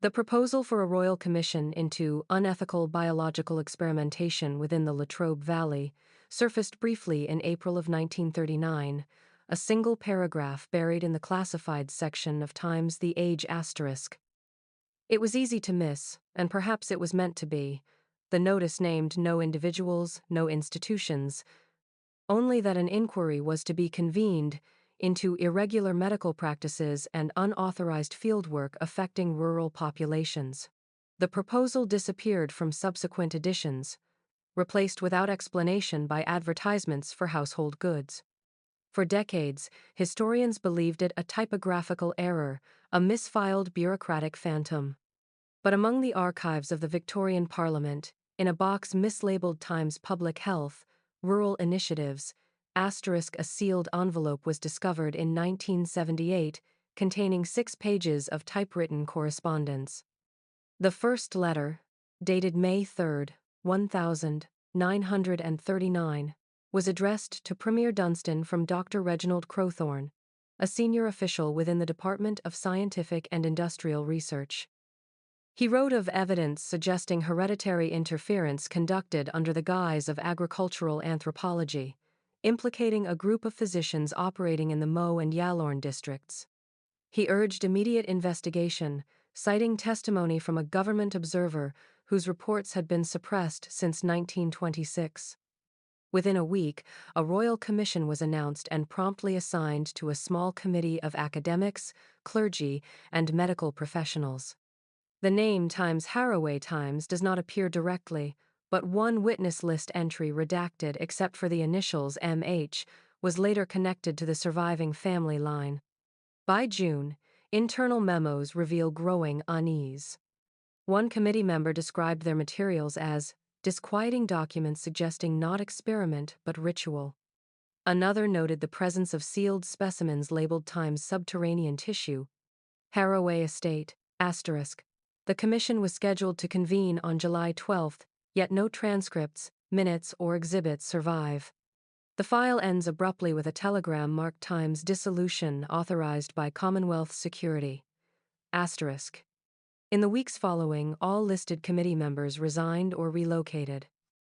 The proposal for a royal commission into unethical biological experimentation within the Latrobe Valley surfaced briefly in April of 1939, a single paragraph buried in the classified section of Time's The Age asterisk. It was easy to miss, and perhaps it was meant to be. The notice named no individuals, no institutions, only that an inquiry was to be convened into irregular medical practices and unauthorized fieldwork affecting rural populations. The proposal disappeared from subsequent editions, replaced without explanation by advertisements for household goods. For decades, historians believed it a typographical error, a misfiled bureaucratic phantom. But among the archives of the Victorian Parliament, in a box mislabeled Times Public Health, Rural Initiatives, asterisk, a sealed envelope was discovered in 1978, containing 6 pages of typewritten correspondence. The first letter, dated May 3, 1939, was addressed to Premier Dunstan from Dr. Reginald Crowthorne, a senior official within the Department of Scientific and Industrial Research. He wrote of evidence suggesting hereditary interference conducted under the guise of agricultural anthropology, implicating a group of physicians operating in the Moe and Yallourn districts. He urged immediate investigation, citing testimony from a government observer whose reports had been suppressed since 1926. Within a week, a royal commission was announced and promptly assigned to a small committee of academics, clergy, and medical professionals. The name Times-Haraway Times does not appear directly, but one witness list entry redacted except for the initials MH was later connected to the surviving family line. By June, internal memos reveal growing unease. One committee member described their materials as disquieting documents suggesting not experiment but ritual. Another noted the presence of sealed specimens labeled Times subterranean tissue. Haraway Estate, asterisk. The commission was scheduled to convene on July 12, yet no transcripts, minutes, or exhibits survive. The file ends abruptly with a telegram marked Times dissolution authorized by Commonwealth Security. Asterisk. In the weeks following, all listed committee members resigned or relocated.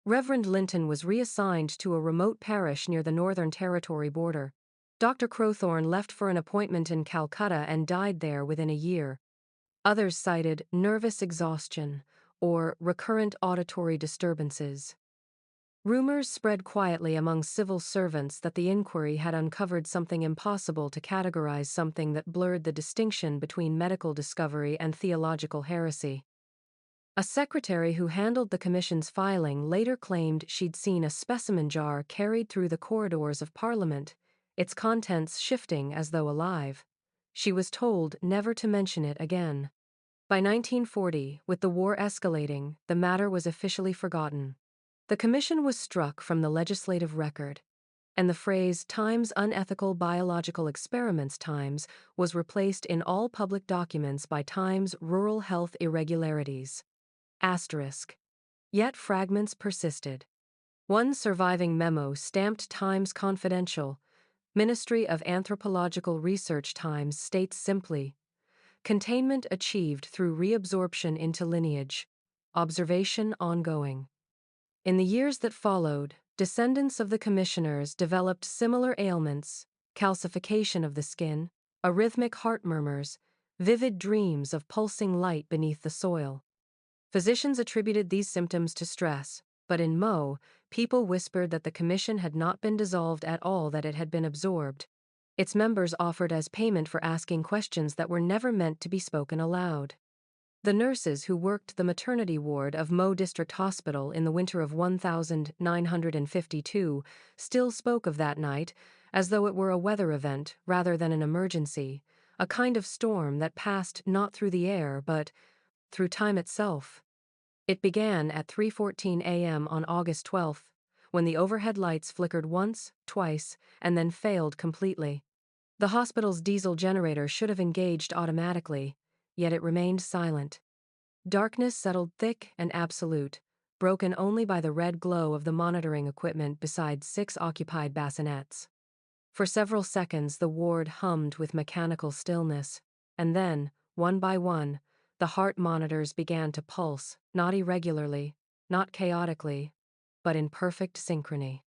Reverend Linton was reassigned to a remote parish near the Northern Territory border. Dr. Crowthorne left for an appointment in Calcutta and died there within a year. Others cited nervous exhaustion or recurrent auditory disturbances. Rumors spread quietly among civil servants that the inquiry had uncovered something impossible to categorize, something that blurred the distinction between medical discovery and theological heresy. A secretary who handled the commission's filing later claimed she'd seen a specimen jar carried through the corridors of Parliament, its contents shifting as though alive. She was told never to mention it again. By 1940, with the war escalating, the matter was officially forgotten. The commission was struck from the legislative record, and the phrase Times Unethical Biological Experiments Times was replaced in all public documents by Times Rural Health Irregularities. Asterisk. Yet fragments persisted. One surviving memo stamped Times Confidential, Ministry of Anthropological Research Times states simply, containment achieved through reabsorption into lineage. Observation ongoing. In the years that followed, descendants of the commissioners developed similar ailments, calcification of the skin, arrhythmic heart murmurs, vivid dreams of pulsing light beneath the soil. Physicians attributed these symptoms to stress, but in Mo, people whispered that the commission had not been dissolved at all, that it had been absorbed. Its members offered as payment for asking questions that were never meant to be spoken aloud. The nurses who worked the maternity ward of Mo District Hospital in the winter of 1952 still spoke of that night as though it were a weather event rather than an emergency, a kind of storm that passed not through the air but through time itself. It began at 3:14 a.m. on August 12, when the overhead lights flickered once, twice, and then failed completely. The hospital's diesel generator should have engaged automatically, yet it remained silent. Darkness settled thick and absolute, broken only by the red glow of the monitoring equipment beside 6 occupied bassinets. For several seconds the ward hummed with mechanical stillness, and then, one by one, the heart monitors began to pulse, not irregularly, not chaotically, but in perfect synchrony.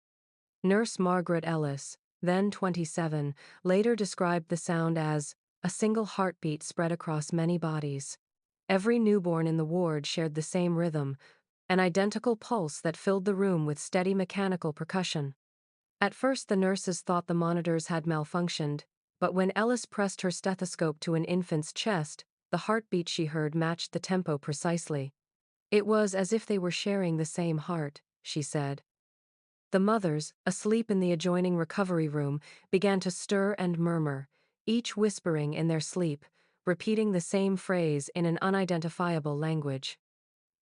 Nurse Margaret Ellis, then 27, later described the sound as a single heartbeat spread across many bodies. Every newborn in the ward shared the same rhythm, an identical pulse that filled the room with steady mechanical percussion. At first the nurses thought the monitors had malfunctioned, but when Ellis pressed her stethoscope to an infant's chest, the heartbeat she heard matched the tempo precisely. It was as if they were sharing the same heart, she said. The mothers, asleep in the adjoining recovery room, began to stir and murmur, each whispering in their sleep, repeating the same phrase in an unidentifiable language.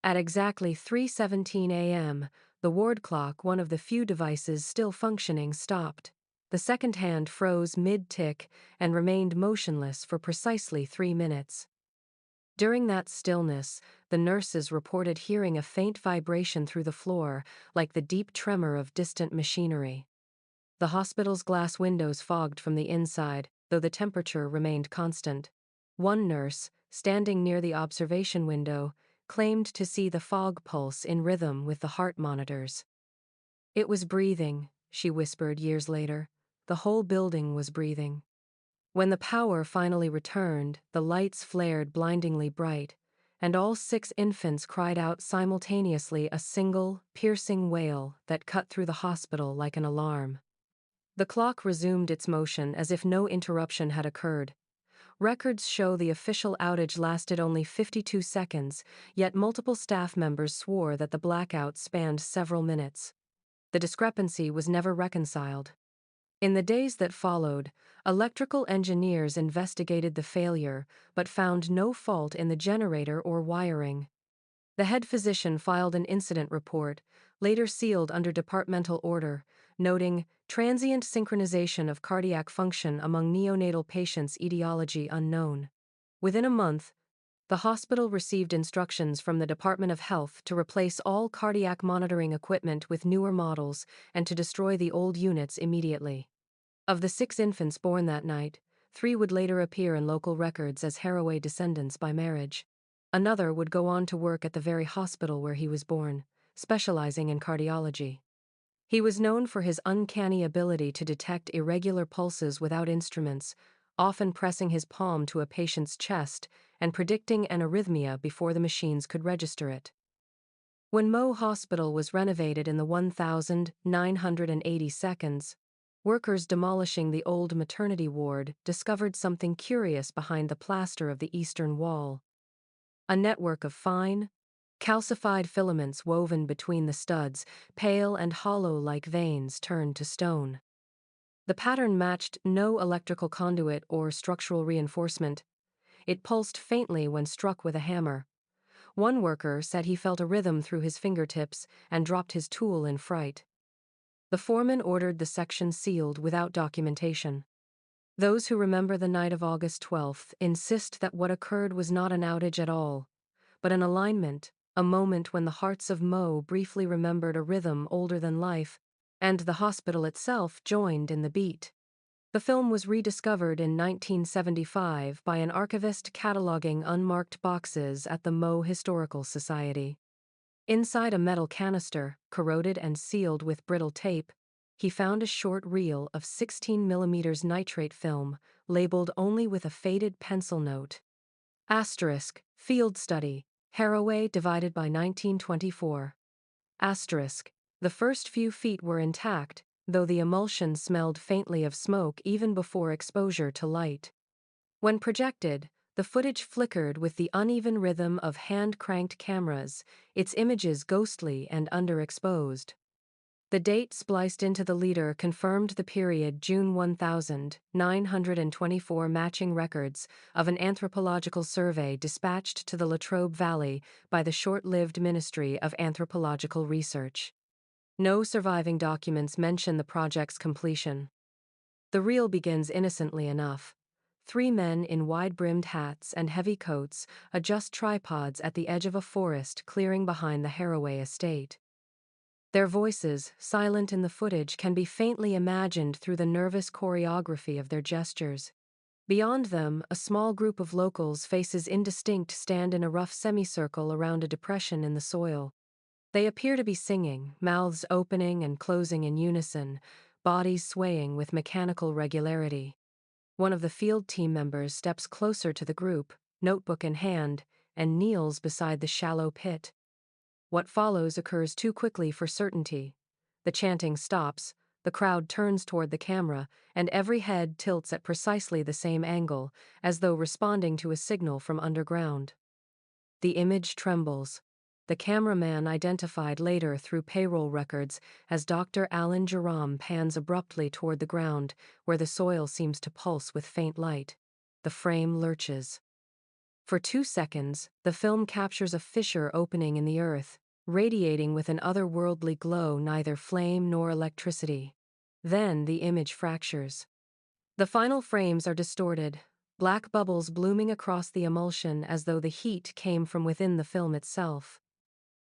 At exactly 3:17 a.m., the ward clock, one of the few devices still functioning, stopped. The second hand froze mid-tick and remained motionless for precisely 3 minutes. During that stillness, the nurses reported hearing a faint vibration through the floor, like the deep tremor of distant machinery. The hospital's glass windows fogged from the inside, though the temperature remained constant. One nurse, standing near the observation window, claimed to see the fog pulse in rhythm with the heart monitors. It was breathing, she whispered years later. The whole building was breathing. When the power finally returned, the lights flared blindingly bright, and all 6 infants cried out simultaneously, a single, piercing wail that cut through the hospital like an alarm. The clock resumed its motion as if no interruption had occurred. Records show the official outage lasted only 52 seconds, yet multiple staff members swore that the blackout spanned several minutes. The discrepancy was never reconciled. In the days that followed, electrical engineers investigated the failure but found no fault in the generator or wiring. The head physician filed an incident report, later sealed under departmental order, noting transient synchronization of cardiac function among neonatal patients, etiology unknown. Within a month, The hospital received instructions from the Department of Health to replace all cardiac monitoring equipment with newer models and to destroy the old units immediately. Of the 6 infants born that night, 3 would later appear in local records as Haraway descendants by marriage. Another would go on to work at the very hospital where he was born, specializing in cardiology. He was known for his uncanny ability to detect irregular pulses without instruments, often pressing his palm to a patient's chest and predicting an arrhythmia before the machines could register it. When Moe Hospital was renovated in the 1982, workers demolishing the old maternity ward discovered something curious behind the plaster of the eastern wall. A network of fine, calcified filaments woven between the studs, pale and hollow like veins turned to stone. The pattern matched no electrical conduit or structural reinforcement. It pulsed faintly when struck with a hammer. One worker said he felt a rhythm through his fingertips and dropped his tool in fright. The foreman ordered the section sealed without documentation. Those who remember the night of August 12th insist that what occurred was not an outage at all, but an alignment, a moment when the hearts of Moe briefly remembered a rhythm older than life, and the hospital itself joined in the beat. The film was rediscovered in 1975 by an archivist cataloging unmarked boxes at the Moe Historical Society. Inside a metal canister, corroded and sealed with brittle tape, he found a short reel of 16mm nitrate film, labeled only with a faded pencil note. Asterisk, field study, Haraway divided by 1924. Asterisk, the first few feet were intact, though the emulsion smelled faintly of smoke even before exposure to light. When projected, the footage flickered with the uneven rhythm of hand-cranked cameras, its images ghostly and underexposed. The date spliced into the leader confirmed the period June 1924 matching records of an anthropological survey dispatched to the Latrobe Valley by the short-lived Ministry of Anthropological Research. No surviving documents mention the project's completion. The reel begins innocently enough. 3 men in wide-brimmed hats and heavy coats adjust tripods at the edge of a forest clearing behind the Haraway estate. Their voices, silent in the footage, can be faintly imagined through the nervous choreography of their gestures. Beyond them, a small group of locals, faces indistinct, stand in a rough semicircle around a depression in the soil. They appear to be singing, mouths opening and closing in unison, bodies swaying with mechanical regularity. One of the field team members steps closer to the group, notebook in hand, and kneels beside the shallow pit. What follows occurs too quickly for certainty. The chanting stops, the crowd turns toward the camera, and every head tilts at precisely the same angle, as though responding to a signal from underground. The image trembles. The cameraman, identified later through payroll records as Dr. Alan Jerome, pans abruptly toward the ground, where the soil seems to pulse with faint light. The frame lurches. For 2 seconds, the film captures a fissure opening in the earth, radiating with an otherworldly glow, neither flame nor electricity. Then the image fractures. The final frames are distorted, black bubbles blooming across the emulsion as though the heat came from within the film itself.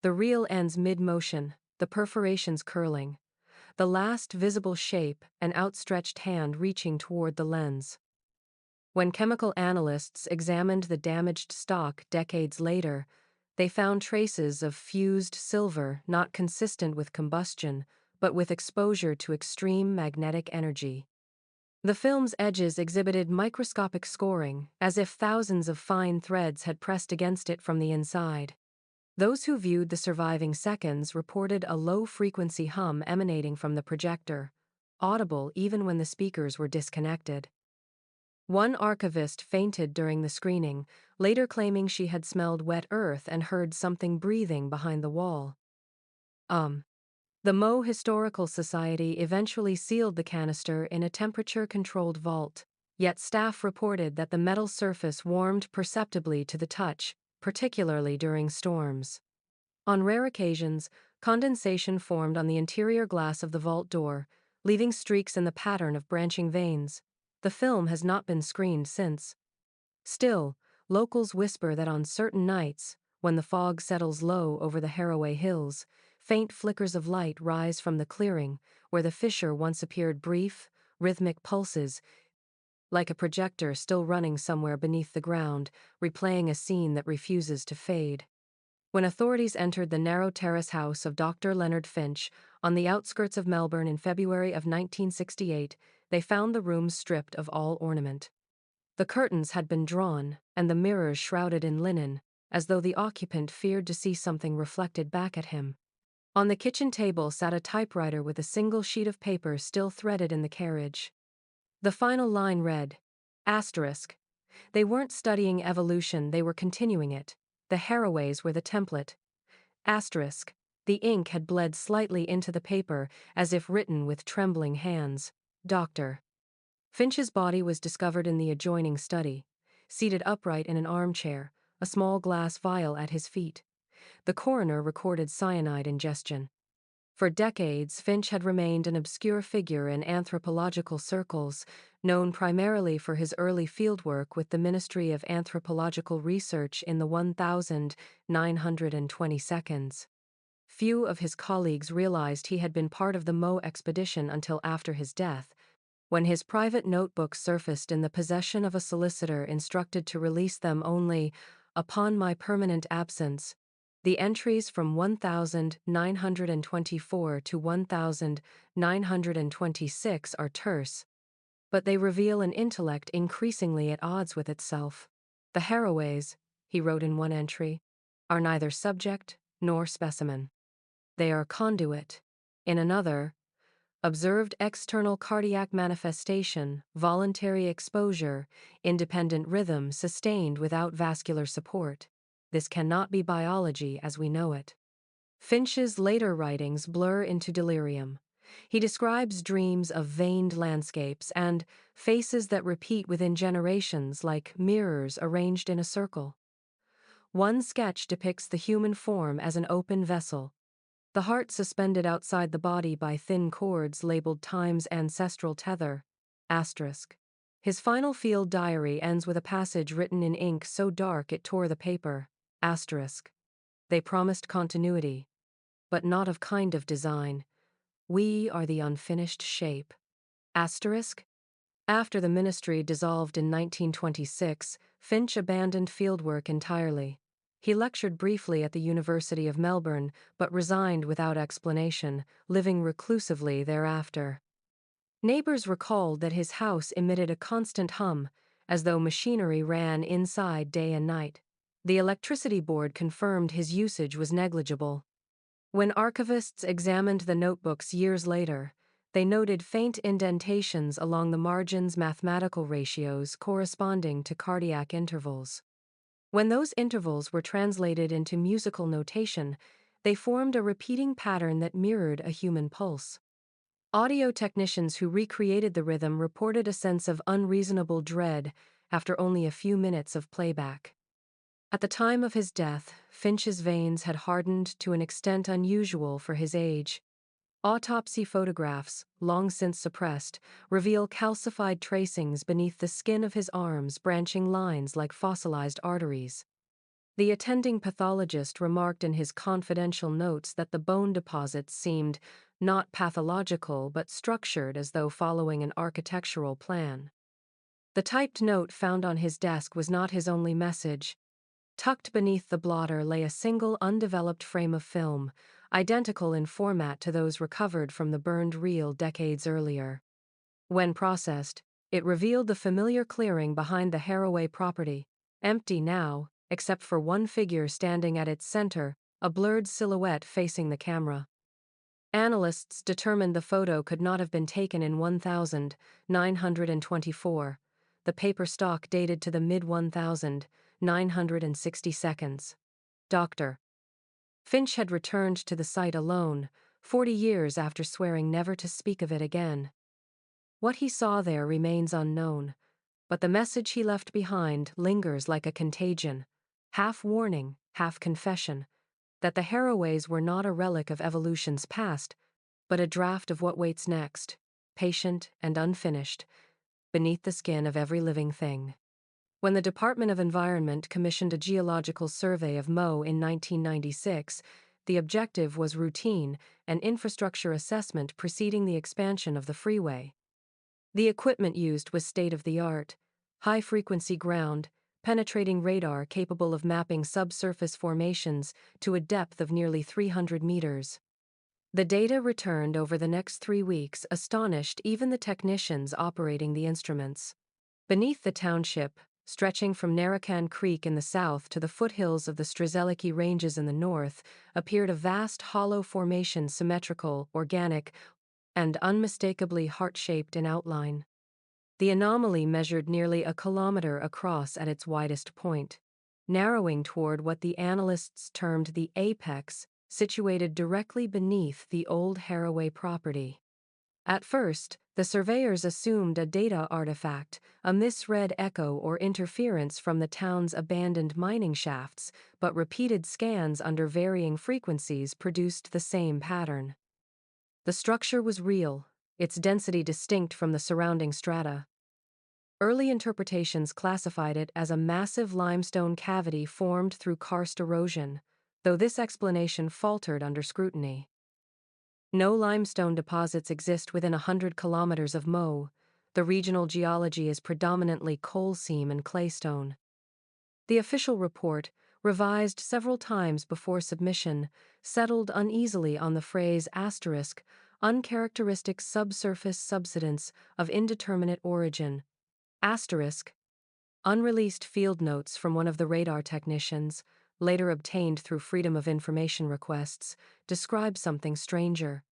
The reel ends mid-motion, the perforations curling. The last visible shape, an outstretched hand reaching toward the lens. When chemical analysts examined the damaged stock decades later, they found traces of fused silver not consistent with combustion, but with exposure to extreme magnetic energy. The film's edges exhibited microscopic scoring, as if thousands of fine threads had pressed against it from the inside. Those who viewed the surviving seconds reported a low-frequency hum emanating from the projector, audible even when the speakers were disconnected. One archivist fainted during the screening, later claiming she had smelled wet earth and heard something breathing behind the wall. The Moe Historical Society eventually sealed the canister in a temperature-controlled vault, yet staff reported that the metal surface warmed perceptibly to the touch, particularly during storms. On rare occasions, condensation formed on the interior glass of the vault door, leaving streaks in the pattern of branching veins. The film has not been screened since. Still, Locals whisper that on certain nights, when the fog settles low over the Haraway Hills, faint flickers of light rise from the clearing, where the fissure once appeared brief, rhythmic pulses, like a projector still running somewhere beneath the ground, replaying a scene that refuses to fade. When authorities entered the narrow terrace house of Dr. Leonard Finch, on the outskirts of Melbourne in February of 1968, they found the room stripped of all ornament. The curtains had been drawn, and the mirrors shrouded in linen, as though the occupant feared to see something reflected back at him. On the kitchen table sat a typewriter with a single sheet of paper still threaded in the carriage. The final line read, asterisk. They weren't studying evolution, they were continuing it. The Haraways were the template. Asterisk. The ink had bled slightly into the paper, as if written with trembling hands. Dr. Finch's body was discovered in the adjoining study, seated upright in an armchair, a small glass vial at his feet. The coroner recorded cyanide ingestion. For decades, Finch had remained an obscure figure in anthropological circles, known primarily for his early fieldwork with the Ministry of Anthropological Research in the 1922. Few of his colleagues realized he had been part of the Mo expedition until after his death, when his private notebooks surfaced in the possession of a solicitor instructed to release them only upon my permanent absence. The entries from 1924 to 1926 are terse, but they reveal an intellect increasingly at odds with itself. The Haraways, he wrote in one entry, are neither subject nor specimen. They are conduit. In another, observed external cardiac manifestation, voluntary exposure, independent rhythm sustained without vascular support. This cannot be biology as we know it. Finch's later writings blur into delirium. He describes dreams of veined landscapes and faces that repeat within generations like mirrors arranged in a circle. One sketch depicts the human form as an open vessel, the heart suspended outside the body by thin cords labeled time's ancestral tether. Asterisk. His final field diary ends with a passage written in ink so dark it tore the paper. Asterisk. They promised continuity, but not of kind of design. We are the unfinished shape. Asterisk. After the ministry dissolved in 1926, Finch abandoned fieldwork entirely. He lectured briefly at the University of Melbourne, but resigned without explanation, living reclusively thereafter. Neighbors recalled that his house emitted a constant hum, as though machinery ran inside day and night. The electricity board confirmed his usage was negligible. When archivists examined the notebooks years later, they noted faint indentations along the margins, mathematical ratios corresponding to cardiac intervals. When those intervals were translated into musical notation, they formed a repeating pattern that mirrored a human pulse. Audio technicians who recreated the rhythm reported a sense of unreasonable dread after only a few minutes of playback. At the time of his death, Finch's veins had hardened to an extent unusual for his age. Autopsy photographs, long since suppressed, reveal calcified tracings beneath the skin of his arms, branching lines like fossilized arteries. The attending pathologist remarked in his confidential notes that the bone deposits seemed not pathological but structured as though following an architectural plan. The typed note found on his desk was not his only message. Tucked beneath the blotter lay a single undeveloped frame of film, identical in format to those recovered from the burned reel decades earlier. When processed, it revealed the familiar clearing behind the Haraway property, empty now, except for one figure standing at its center, a blurred silhouette facing the camera. Analysts determined the photo could not have been taken in 1924. The paper stock dated to the mid-1960s. Dr. Finch had returned to the site alone, 40 years after swearing never to speak of it again. What he saw there remains unknown, but the message he left behind lingers like a contagion, half warning, half confession, that the Haraways were not a relic of evolution's past, but a draft of what waits next, patient and unfinished, beneath the skin of every living thing. When the Department of Environment commissioned a geological survey of Mo in 1996, the objective was routine, an infrastructure assessment preceding the expansion of the freeway. The equipment used was state-of-the-art, high-frequency ground, penetrating radar capable of mapping subsurface formations to a depth of nearly 300 meters. The data returned over the next 3 weeks astonished even the technicians operating the instruments. Beneath the township, stretching from Narracan Creek in the south to the foothills of the Strzelecki Ranges in the north, appeared a vast hollow formation, symmetrical, organic, and unmistakably heart-shaped in outline. The anomaly measured nearly a kilometer across at its widest point, narrowing toward what the analysts termed the apex, situated directly beneath the old Haraway property. At first, the surveyors assumed a data artifact, a misread echo or interference from the town's abandoned mining shafts, but repeated scans under varying frequencies produced the same pattern. The structure was real, its density distinct from the surrounding strata. Early interpretations classified it as a massive limestone cavity formed through karst erosion, though this explanation faltered under scrutiny. No limestone deposits exist within 100 kilometers of Mo. The regional geology is predominantly coal seam and claystone. The official report, revised several times before submission, settled uneasily on the phrase asterisk, uncharacteristic subsurface subsidence of indeterminate origin. Asterisk. Unreleased field notes from one of the radar technicians, later obtained through Freedom of Information requests, describe something stranger.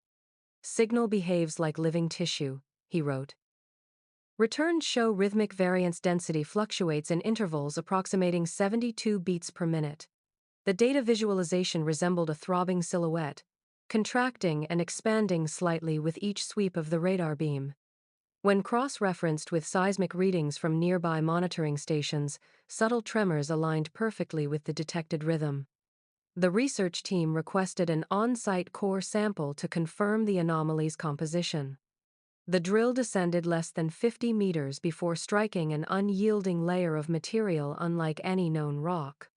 Signal behaves like living tissue, he wrote. Returns show rhythmic variance density fluctuates in intervals approximating 72 beats per minute. The data visualization resembled a throbbing silhouette, contracting and expanding slightly with each sweep of the radar beam. When cross-referenced with seismic readings from nearby monitoring stations, subtle tremors aligned perfectly with the detected rhythm. The research team requested an on-site core sample to confirm the anomaly's composition. The drill descended less than 50 meters before striking an unyielding layer of material unlike any known rock.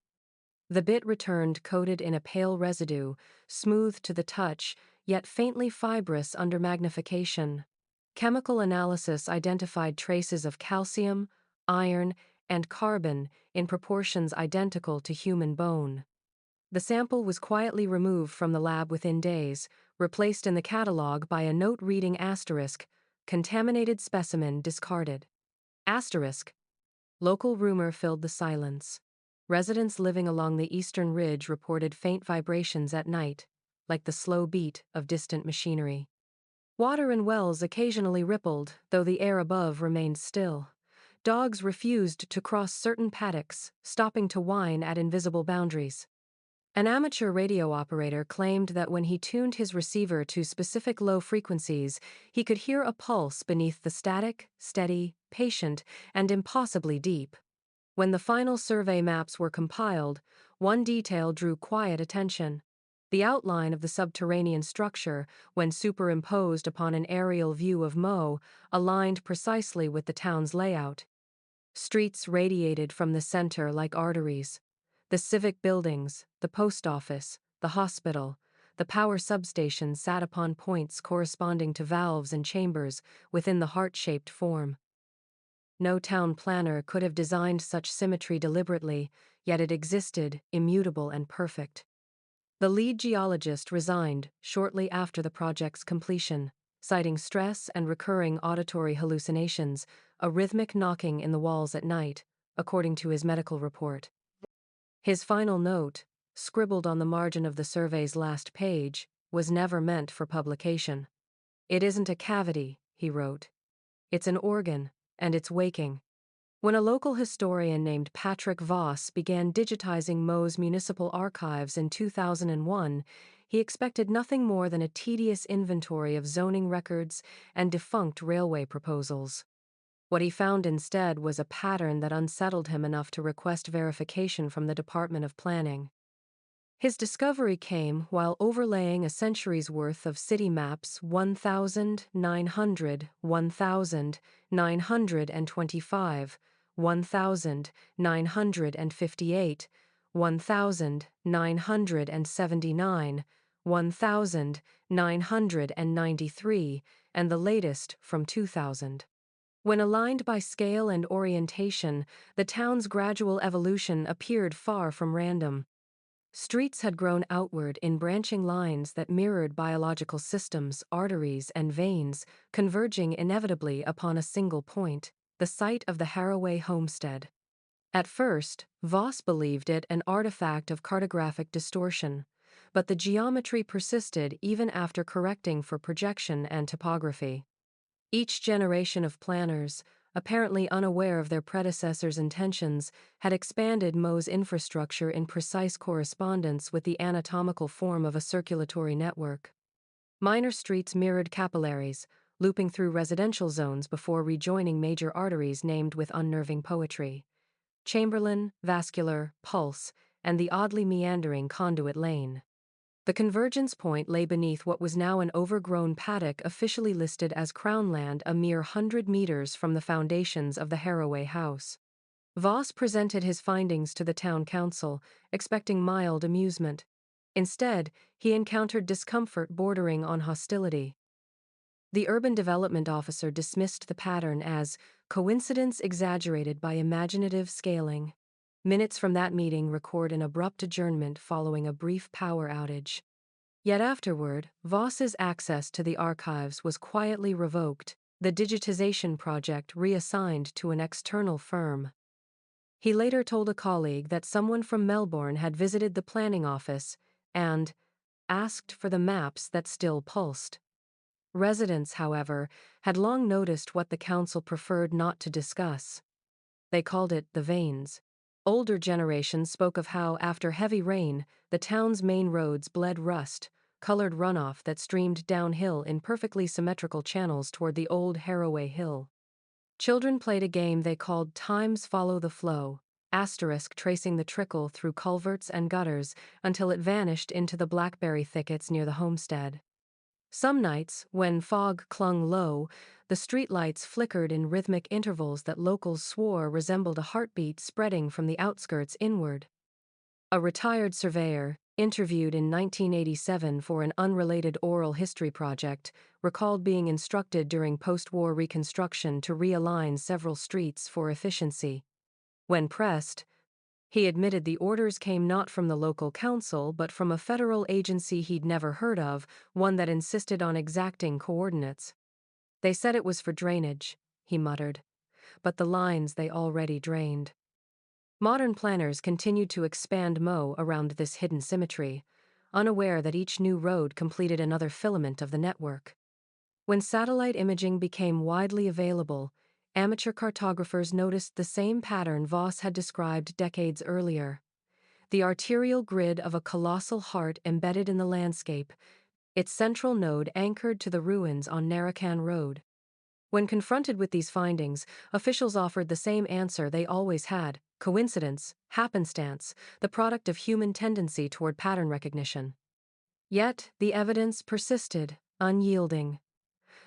The bit returned coated in a pale residue, smooth to the touch, yet faintly fibrous under magnification. Chemical analysis identified traces of calcium, iron, and carbon in proportions identical to human bone. The sample was quietly removed from the lab within days, replaced in the catalog by a note reading asterisk, contaminated specimen discarded. Asterisk. Local rumor filled the silence. Residents living along the eastern ridge reported faint vibrations at night, like the slow beat of distant machinery. Water in wells occasionally rippled, though the air above remained still. Dogs refused to cross certain paddocks, stopping to whine at invisible boundaries. An amateur radio operator claimed that when he tuned his receiver to specific low frequencies, he could hear a pulse beneath the static, steady, patient, and impossibly deep. When the final survey maps were compiled, one detail drew quiet attention. The outline of the subterranean structure, when superimposed upon an aerial view of Mo, aligned precisely with the town's layout. Streets radiated from the center like arteries. The civic buildings, the post office, the hospital, the power substation sat upon points corresponding to valves and chambers within the heart-shaped form. No town planner could have designed such symmetry deliberately, yet it existed, immutable and perfect. The lead geologist resigned shortly after the project's completion, citing stress and recurring auditory hallucinations, a rhythmic knocking in the walls at night, according to his medical report. His final note, scribbled on the margin of the survey's last page, was never meant for publication. "It isn't a cavity," he wrote. "It's an organ, and it's waking." When a local historian named Patrick Voss began digitizing Mo's municipal archives in 2001, he expected nothing more than a tedious inventory of zoning records and defunct railway proposals. What he found instead was a pattern that unsettled him enough to request verification from the Department of Planning. His discovery came while overlaying a century's worth of city maps 1925, 1,958, 1,979, 1,993, and the latest from 2000. When aligned by scale and orientation, the town's gradual evolution appeared far from random. Streets had grown outward in branching lines that mirrored biological systems, arteries, and veins, converging inevitably upon a single point, the site of the Haraway homestead. At first, Voss believed it an artifact of cartographic distortion, but the geometry persisted even after correcting for projection and topography. Each generation of planners, apparently unaware of their predecessors' intentions, had expanded Moe's infrastructure in precise correspondence with the anatomical form of a circulatory network. Minor streets mirrored capillaries, looping through residential zones before rejoining major arteries named with unnerving poetry: Chamberlain, Vascular, Pulse, and the oddly meandering Conduit Lane. The convergence point lay beneath what was now an overgrown paddock officially listed as Crown Land a mere 100 meters from the foundations of the Haraway house. Voss presented his findings to the town council, expecting mild amusement. Instead, he encountered discomfort bordering on hostility. The urban development officer dismissed the pattern as coincidence exaggerated by imaginative scaling. Minutes from that meeting record an abrupt adjournment following a brief power outage. Yet afterward, Voss's access to the archives was quietly revoked, the digitization project reassigned to an external firm. He later told a colleague that someone from Melbourne had visited the planning office and asked for the maps that still pulsed. Residents, however, had long noticed what the council preferred not to discuss. They called it the veins. Older generations spoke of how, after heavy rain, the town's main roads bled rust, colored runoff that streamed downhill in perfectly symmetrical channels toward the old Haraway Hill. Children played a game they called Times Follow the Flow, tracing the trickle through culverts and gutters until it vanished into the blackberry thickets near the homestead. Some nights, when fog clung low, the streetlights flickered in rhythmic intervals that locals swore resembled a heartbeat spreading from the outskirts inward. A retired surveyor, interviewed in 1987 for an unrelated oral history project, recalled being instructed during post-war reconstruction to realign several streets for efficiency. When pressed, he admitted the orders came not from the local council but from a federal agency he'd never heard of, one that insisted on exacting coordinates. They said it was for drainage, he muttered, but the lines they already drained. Modern planners continued to expand Moe around this hidden symmetry, unaware that each new road completed another filament of the network. When satellite imaging became widely available, amateur cartographers noticed the same pattern Voss had described decades earlier. The arterial grid of a colossal heart embedded in the landscape, its central node anchored to the ruins on Narracan Road. When confronted with these findings, officials offered the same answer they always had: coincidence, happenstance, the product of human tendency toward pattern recognition. Yet, the evidence persisted, unyielding.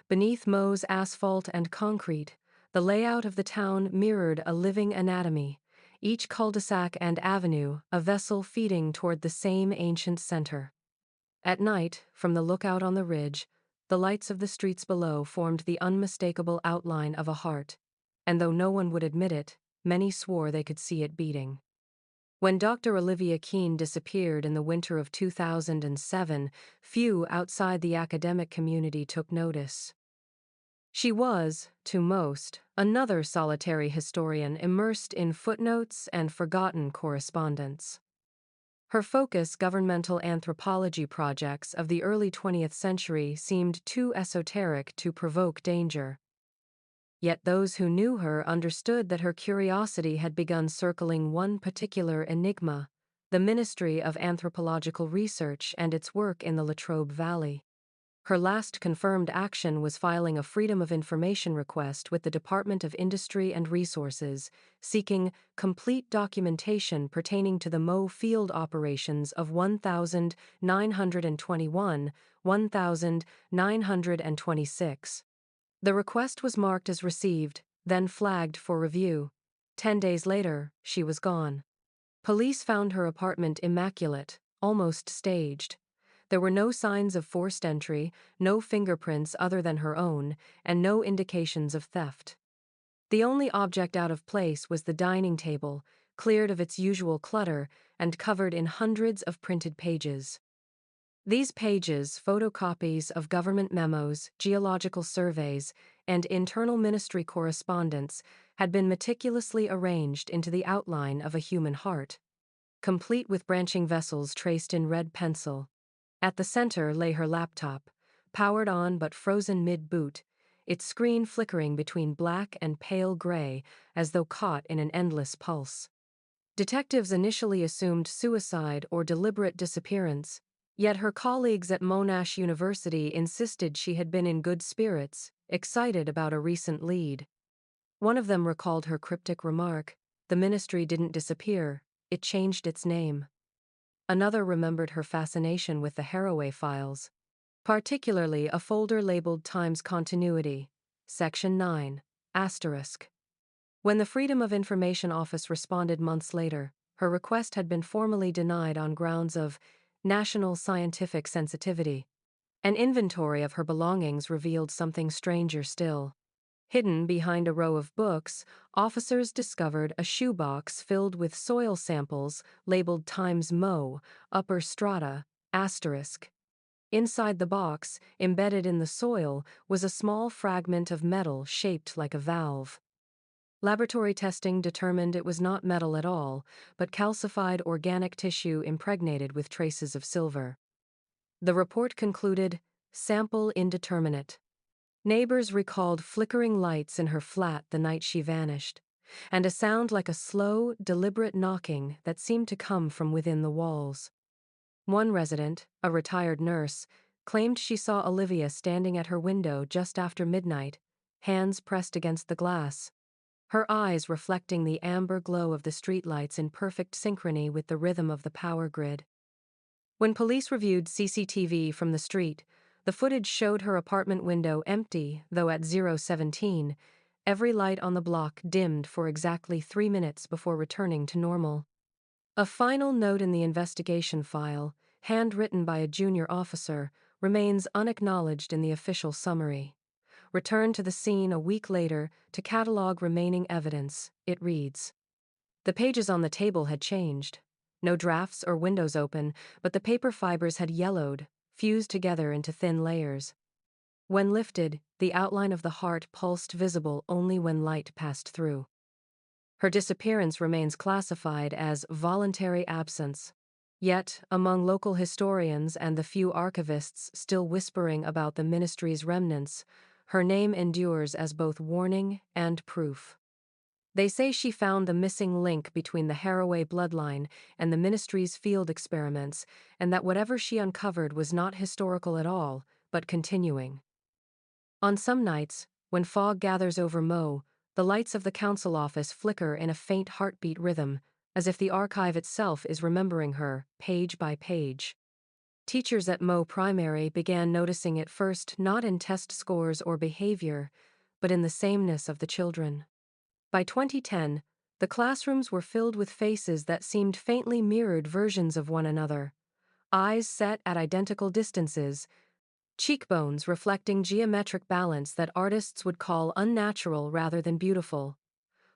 Beneath Moe's asphalt and concrete, the layout of the town mirrored a living anatomy, each cul-de-sac and avenue a vessel feeding toward the same ancient center. At night, from the lookout on the ridge, the lights of the streets below formed the unmistakable outline of a heart, and though no one would admit it, many swore they could see it beating. When Dr. Olivia Keene disappeared in the winter of 2007, few outside the academic community took notice. She was, to most, another solitary historian immersed in footnotes and forgotten correspondence. Her focus, governmental anthropology projects of the early 20th century, seemed too esoteric to provoke danger. Yet those who knew her understood that her curiosity had begun circling one particular enigma: the Ministry of Anthropological Research and its work in the Latrobe Valley. Her last confirmed action was filing a Freedom of Information request with the Department of Industry and Resources, seeking complete documentation pertaining to the Moe field operations of 1921, 1926. The request was marked as received, then flagged for review. 10 days later, she was gone. Police found her apartment immaculate, almost staged. There were no signs of forced entry, no fingerprints other than her own, and no indications of theft. The only object out of place was the dining table, cleared of its usual clutter and covered in hundreds of printed pages. These pages, photocopies of government memos, geological surveys, and internal ministry correspondence, had been meticulously arranged into the outline of a human heart, complete with branching vessels traced in red pencil. At the center lay her laptop, powered on but frozen mid-boot, its screen flickering between black and pale gray as though caught in an endless pulse. Detectives initially assumed suicide or deliberate disappearance, yet her colleagues at Monash University insisted she had been in good spirits, excited about a recent lead. One of them recalled her cryptic remark, "The ministry didn't disappear, it changed its name." Another remembered her fascination with the Haraway files, particularly a folder labeled Times Continuity, Section 9, asterisk. When the Freedom of Information Office responded months later, her request had been formally denied on grounds of national scientific sensitivity. An inventory of her belongings revealed something stranger still. Hidden behind a row of books, officers discovered a shoebox filled with soil samples labeled Times Mo, upper strata, asterisk. Inside the box, embedded in the soil, was a small fragment of metal shaped like a valve. Laboratory testing determined it was not metal at all, but calcified organic tissue impregnated with traces of silver. The report concluded, sample indeterminate. Neighbors recalled flickering lights in her flat the night she vanished, and a sound like a slow, deliberate knocking that seemed to come from within the walls. One resident, a retired nurse, claimed she saw Olivia standing at her window just after midnight, hands pressed against the glass, her eyes reflecting the amber glow of the streetlights in perfect synchrony with the rhythm of the power grid. When police reviewed CCTV from the street, the footage showed her apartment window empty, though at 0:17, every light on the block dimmed for exactly 3 minutes before returning to normal. A final note in the investigation file, handwritten by a junior officer, remains unacknowledged in the official summary. Returned to the scene a week later to catalog remaining evidence, it reads. The pages on the table had changed. No drafts or windows open, but the paper fibers had yellowed, fused together into thin layers. When lifted, the outline of the heart pulsed visible only when light passed through. Her disappearance remains classified as voluntary absence. Yet, among local historians and the few archivists still whispering about the ministry's remnants, her name endures as both warning and proof. They say she found the missing link between the Haraway bloodline and the ministry's field experiments, and that whatever she uncovered was not historical at all, but continuing. On some nights, when fog gathers over Mo, the lights of the council office flicker in a faint heartbeat rhythm, as if the archive itself is remembering her, page by page. Teachers at Mo Primary began noticing it first not in test scores or behavior, but in the sameness of the children. By 2010, the classrooms were filled with faces that seemed faintly mirrored versions of one another. Eyes set at identical distances, cheekbones reflecting geometric balance that artists would call unnatural rather than beautiful.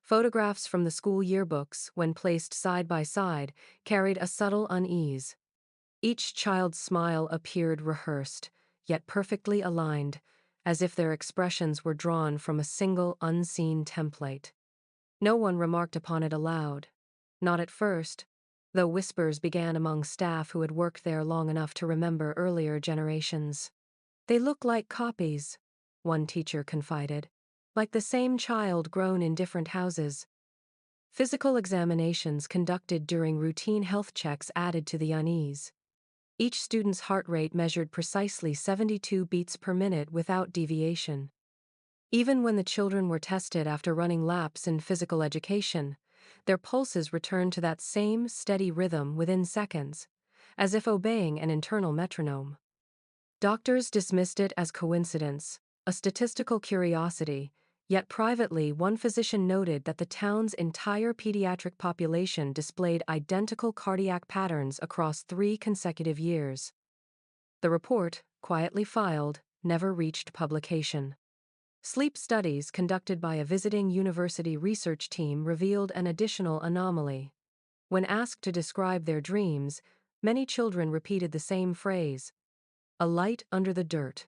Photographs from the school yearbooks, when placed side by side, carried a subtle unease. Each child's smile appeared rehearsed, yet perfectly aligned, as if their expressions were drawn from a single unseen template. No one remarked upon it aloud. Not at first, though whispers began among staff who had worked there long enough to remember earlier generations. They look like copies, one teacher confided, like the same child grown in different houses. Physical examinations conducted during routine health checks added to the unease. Each student's heart rate measured precisely 72 beats per minute without deviation. Even when the children were tested after running laps in physical education, their pulses returned to that same steady rhythm within seconds, as if obeying an internal metronome. Doctors dismissed it as coincidence, a statistical curiosity, Yet privately, one physician noted that the town's entire pediatric population displayed identical cardiac patterns across 3 consecutive years. The report, quietly filed, never reached publication. Sleep studies conducted by a visiting university research team revealed an additional anomaly. When asked to describe their dreams, many children repeated the same phrase, "a light under the dirt."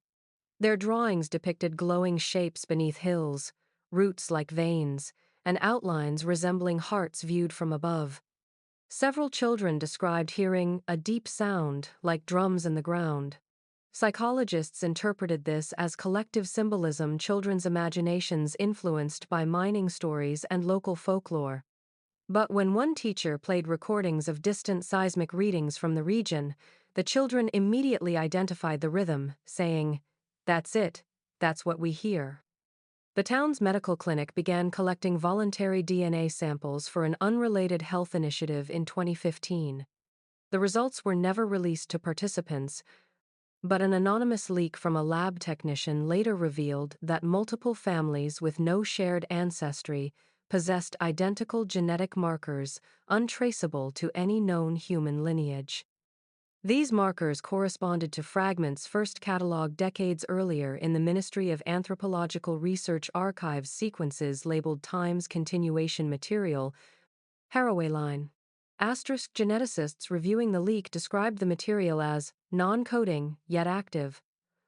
Their drawings depicted glowing shapes beneath hills, roots like veins, and outlines resembling hearts viewed from above. Several children described hearing a deep sound like drums in the ground. Psychologists interpreted this as collective symbolism, children's imaginations influenced by mining stories and local folklore. But when one teacher played recordings of distant seismic readings from the region, the children immediately identified the rhythm, saying, "That's it, that's what we hear." The town's medical clinic began collecting voluntary DNA samples for an unrelated health initiative in 2015. The results were never released to participants, but an anonymous leak from a lab technician later revealed that multiple families with no shared ancestry possessed identical genetic markers untraceable to any known human lineage. These markers corresponded to fragments first catalogued decades earlier in the Ministry of Anthropological Research Archives sequences labeled Times Continuation Material, Haraway line. Geneticists reviewing the leak described the material as non-coding, yet active,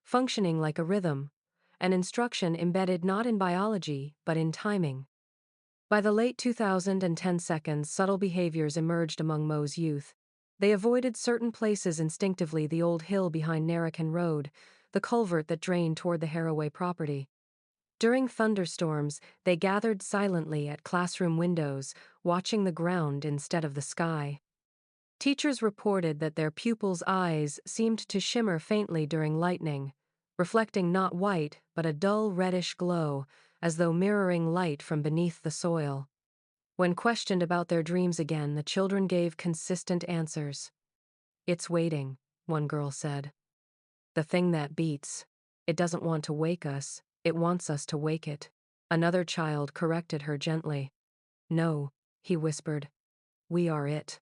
functioning like a rhythm, an instruction embedded not in biology, but in timing. By the late 2010 seconds, subtle behaviors emerged among Mo's youth. They avoided certain places instinctively: the old hill behind Narracan Road, the culvert that drained toward the Haraway property. During thunderstorms, they gathered silently at classroom windows, watching the ground instead of the sky. Teachers reported that their pupils' eyes seemed to shimmer faintly during lightning, reflecting not white but a dull reddish glow, as though mirroring light from beneath the soil. When questioned about their dreams again, the children gave consistent answers. "It's waiting," one girl said. "The thing that beats. It doesn't want to wake us, it wants us to wake it." Another child corrected her gently. "No," he whispered. "We are it."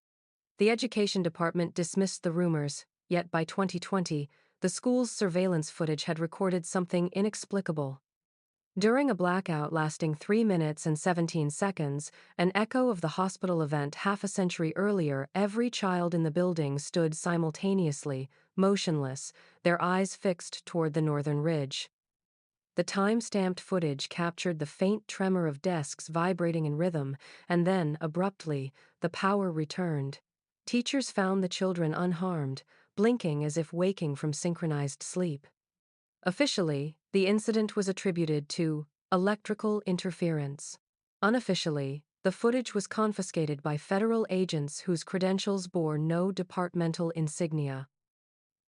The education department dismissed the rumors, yet by 2020, the school's surveillance footage had recorded something inexplicable. During a blackout lasting 3 minutes and 17 seconds, an echo of the hospital event half a century earlier, every child in the building stood simultaneously, motionless, their eyes fixed toward the northern ridge. The time-stamped footage captured the faint tremor of desks vibrating in rhythm, and then, abruptly, the power returned. Teachers found the children unharmed, blinking as if waking from synchronized sleep. Officially, the incident was attributed to electrical interference. Unofficially, the footage was confiscated by federal agents whose credentials bore no departmental insignia.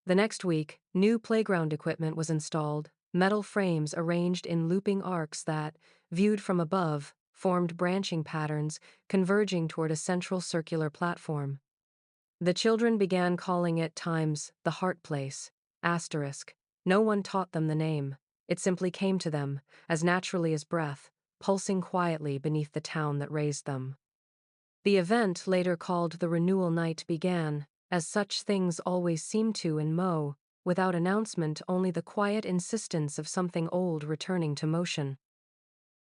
The next week, new playground equipment was installed, metal frames arranged in looping arcs that, viewed from above, formed branching patterns converging toward a central circular platform. The children began calling it Times the Heart Place, asterisk. No one taught them the name. It simply came to them, as naturally as breath, pulsing quietly beneath the town that raised them. The event, later called the Renewal Night, began, as such things always seem to in Mo, without announcement, only the quiet insistence of something old returning to motion.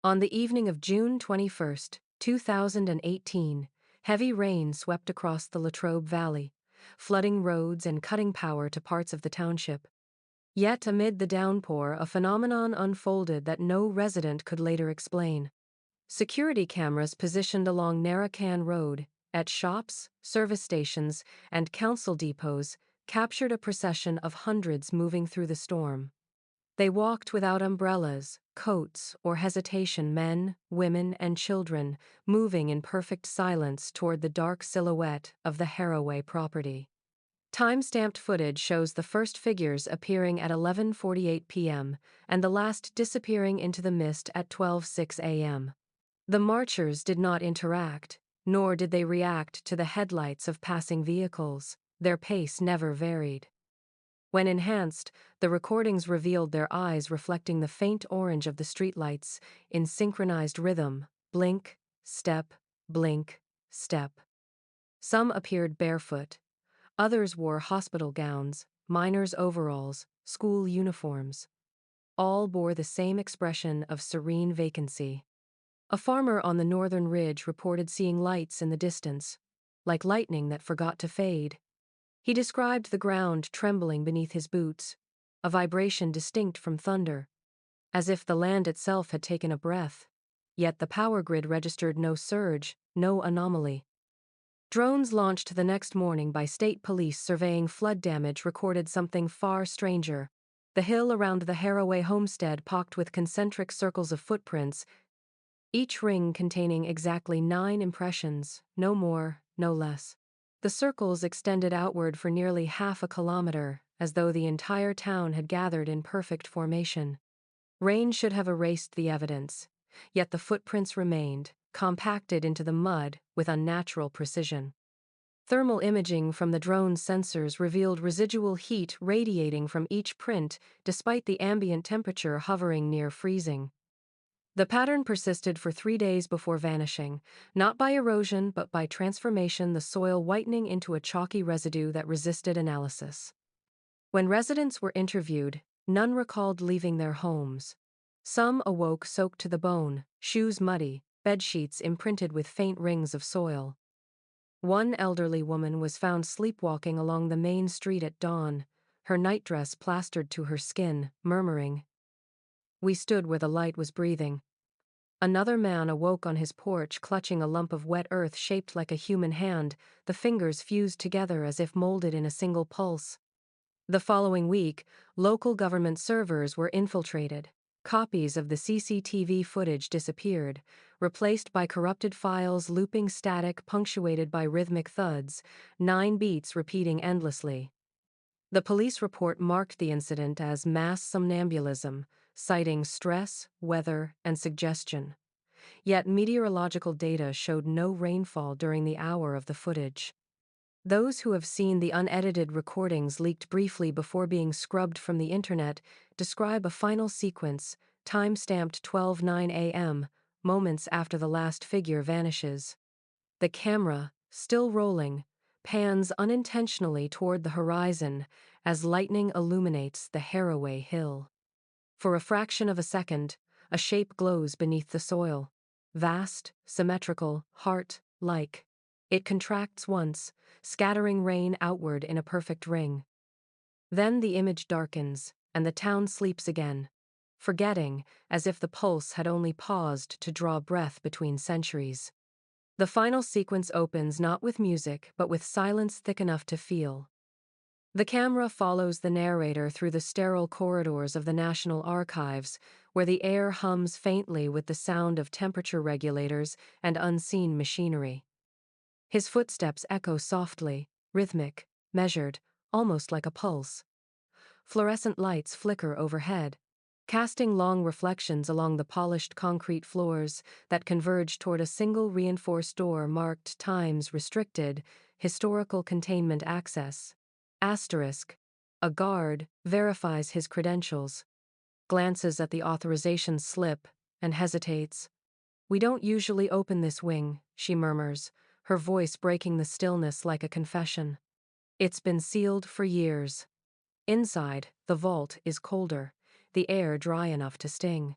On the evening of June 21, 2018, heavy rain swept across the Latrobe Valley, flooding roads and cutting power to parts of the township. Yet amid the downpour, a phenomenon unfolded that no resident could later explain. Security cameras positioned along Narracan Road, at shops, service stations, and council depots, captured a procession of hundreds moving through the storm. They walked without umbrellas, coats, or hesitation, men, women, and children, moving in perfect silence toward the dark silhouette of the Haraway property. Time-stamped footage shows the first figures appearing at 11:48 p.m. and the last disappearing into the mist at 12:06 a.m. The marchers did not interact, nor did they react to the headlights of passing vehicles. Their pace never varied. When enhanced, the recordings revealed their eyes reflecting the faint orange of the streetlights in synchronized rhythm: blink, step, blink, step. Some appeared barefoot. Others wore hospital gowns, miners' overalls, school uniforms. All bore the same expression of serene vacancy. A farmer on the northern ridge reported seeing lights in the distance, like lightning that forgot to fade. He described the ground trembling beneath his boots, a vibration distinct from thunder, as if the land itself had taken a breath. Yet the power grid registered no surge, no anomaly. Drones launched the next morning by state police surveying flood damage recorded something far stranger. The hill around the Haraway homestead pocked with concentric circles of footprints, each ring containing exactly 9 impressions, no more, no less. The circles extended outward for nearly half a kilometer, as though the entire town had gathered in perfect formation. Rain should have erased the evidence, yet the footprints remained, compacted into the mud with unnatural precision. Thermal imaging from the drone's sensors revealed residual heat radiating from each print despite the ambient temperature hovering near freezing. The pattern persisted for 3 days before vanishing, not by erosion but by transformation, the soil whitening into a chalky residue that resisted analysis. When residents were interviewed, none recalled leaving their homes. Some awoke soaked to the bone, shoes muddy, bedsheets imprinted with faint rings of soil. One elderly woman was found sleepwalking along the main street at dawn, her nightdress plastered to her skin, murmuring, "We stood where the light was breathing." Another man awoke on his porch clutching a lump of wet earth shaped like a human hand, the fingers fused together as if molded in a single pulse. The following week, local government servers were infiltrated. Copies of the CCTV footage disappeared, replaced by corrupted files, looping static punctuated by rhythmic thuds, 9 beats repeating endlessly. The police report marked the incident as mass somnambulism, citing stress, weather, and suggestion. Yet meteorological data showed no rainfall during the hour of the footage. Those who have seen the unedited recordings leaked briefly before being scrubbed from the internet describe a final sequence, time-stamped 12:09 a.m., moments after the last figure vanishes. The camera, still rolling, pans unintentionally toward the horizon as lightning illuminates the Haraway Hill. For a fraction of a second, a shape glows beneath the soil. Vast, symmetrical, heart-like. It contracts once, scattering rain outward in a perfect ring. Then the image darkens, and the town sleeps again, forgetting, as if the pulse had only paused to draw breath between centuries. The final sequence opens not with music but with silence thick enough to feel. The camera follows the narrator through the sterile corridors of the National Archives, where the air hums faintly with the sound of temperature regulators and unseen machinery. His footsteps echo softly, rhythmic, measured, almost like a pulse. Fluorescent lights flicker overhead, casting long reflections along the polished concrete floors that converge toward a single reinforced door marked Times Restricted, Historical Containment Access. Asterisk. A guard verifies his credentials, glances at the authorization slip, and hesitates. "We don't usually open this wing," she murmurs, her voice breaking the stillness like a confession. "It's been sealed for years." Inside, the vault is colder, the air dry enough to sting.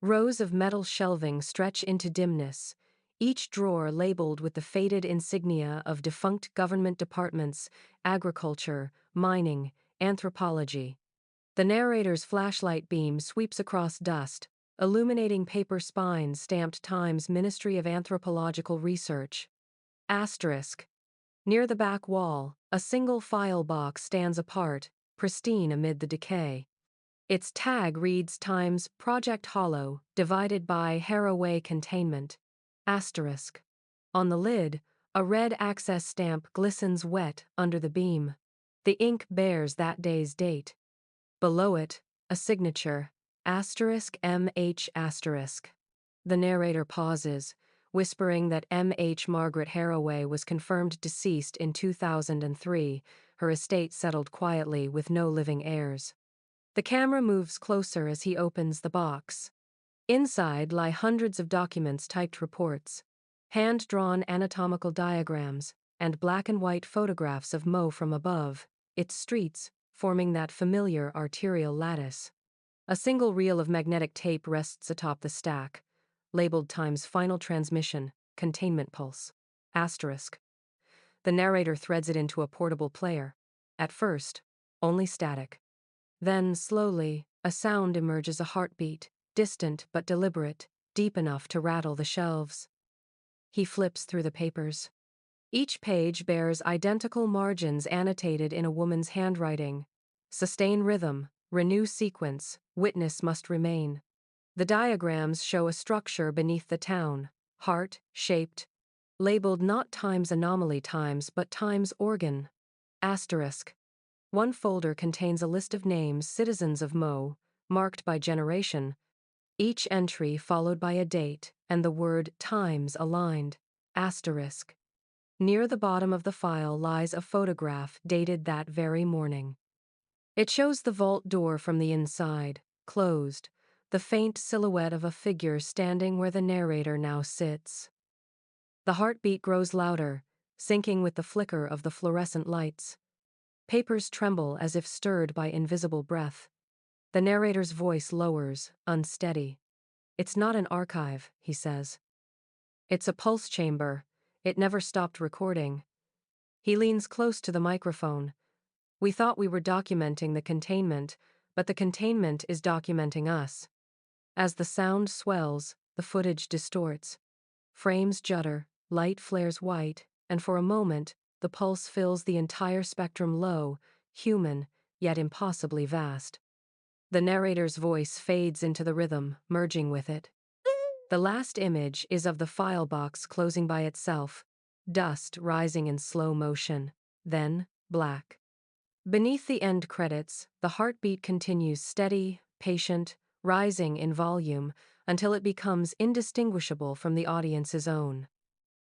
Rows of metal shelving stretch into dimness, each drawer labeled with the faded insignia of defunct government departments: agriculture, mining, anthropology. The narrator's flashlight beam sweeps across dust, illuminating paper spines stamped Times Ministry of Anthropological Research. Asterisk. Near the back wall, a single file box stands apart, pristine amid the decay. Its tag reads Times Project Hollow, divided by Haraway Containment. Asterisk. On the lid, a red access stamp glistens wet under the beam. The ink bears that day's date. Below it, a signature, asterisk MH asterisk. The narrator pauses, whispering that M.H. Margaret Haraway was confirmed deceased in 2003, her estate settled quietly with no living heirs. The camera moves closer as he opens the box. Inside lie hundreds of documents, typed reports, hand-drawn anatomical diagrams, and black and white photographs of Mo from above, its streets, forming that familiar arterial lattice. A single reel of magnetic tape rests atop the stack, labeled Time's Final Transmission, Containment Pulse. Asterisk. The narrator threads it into a portable player. At first, only static. Then, slowly, a sound emerges, a heartbeat, distant but deliberate, deep enough to rattle the shelves. He flips through the papers. Each page bears identical margins annotated in a woman's handwriting. Sustain rhythm, renew sequence, witness must remain. The diagrams show a structure beneath the town, heart-shaped, labeled not Time's anomaly times but Time's organ. Asterisk. One folder contains a list of names, citizens of Mo, marked by generation, each entry followed by a date and the word Times aligned. Asterisk. Near the bottom of the file lies a photograph dated that very morning. It shows the vault door from the inside, closed, the faint silhouette of a figure standing where the narrator now sits. The heartbeat grows louder, syncing with the flicker of the fluorescent lights. Papers tremble as if stirred by invisible breath. The narrator's voice lowers, unsteady. It's not an archive, he says. It's a pulse chamber. It never stopped recording. He leans close to the microphone. We thought we were documenting the containment, but the containment is documenting us. As the sound swells, the footage distorts. Frames judder, light flares white, and for a moment, the pulse fills the entire spectrum, low, human, yet impossibly vast. The narrator's voice fades into the rhythm, merging with it. The last image is of the file box closing by itself, dust rising in slow motion, then black. Beneath the end credits, the heartbeat continues steady, patient, rising in volume until it becomes indistinguishable from the audience's own.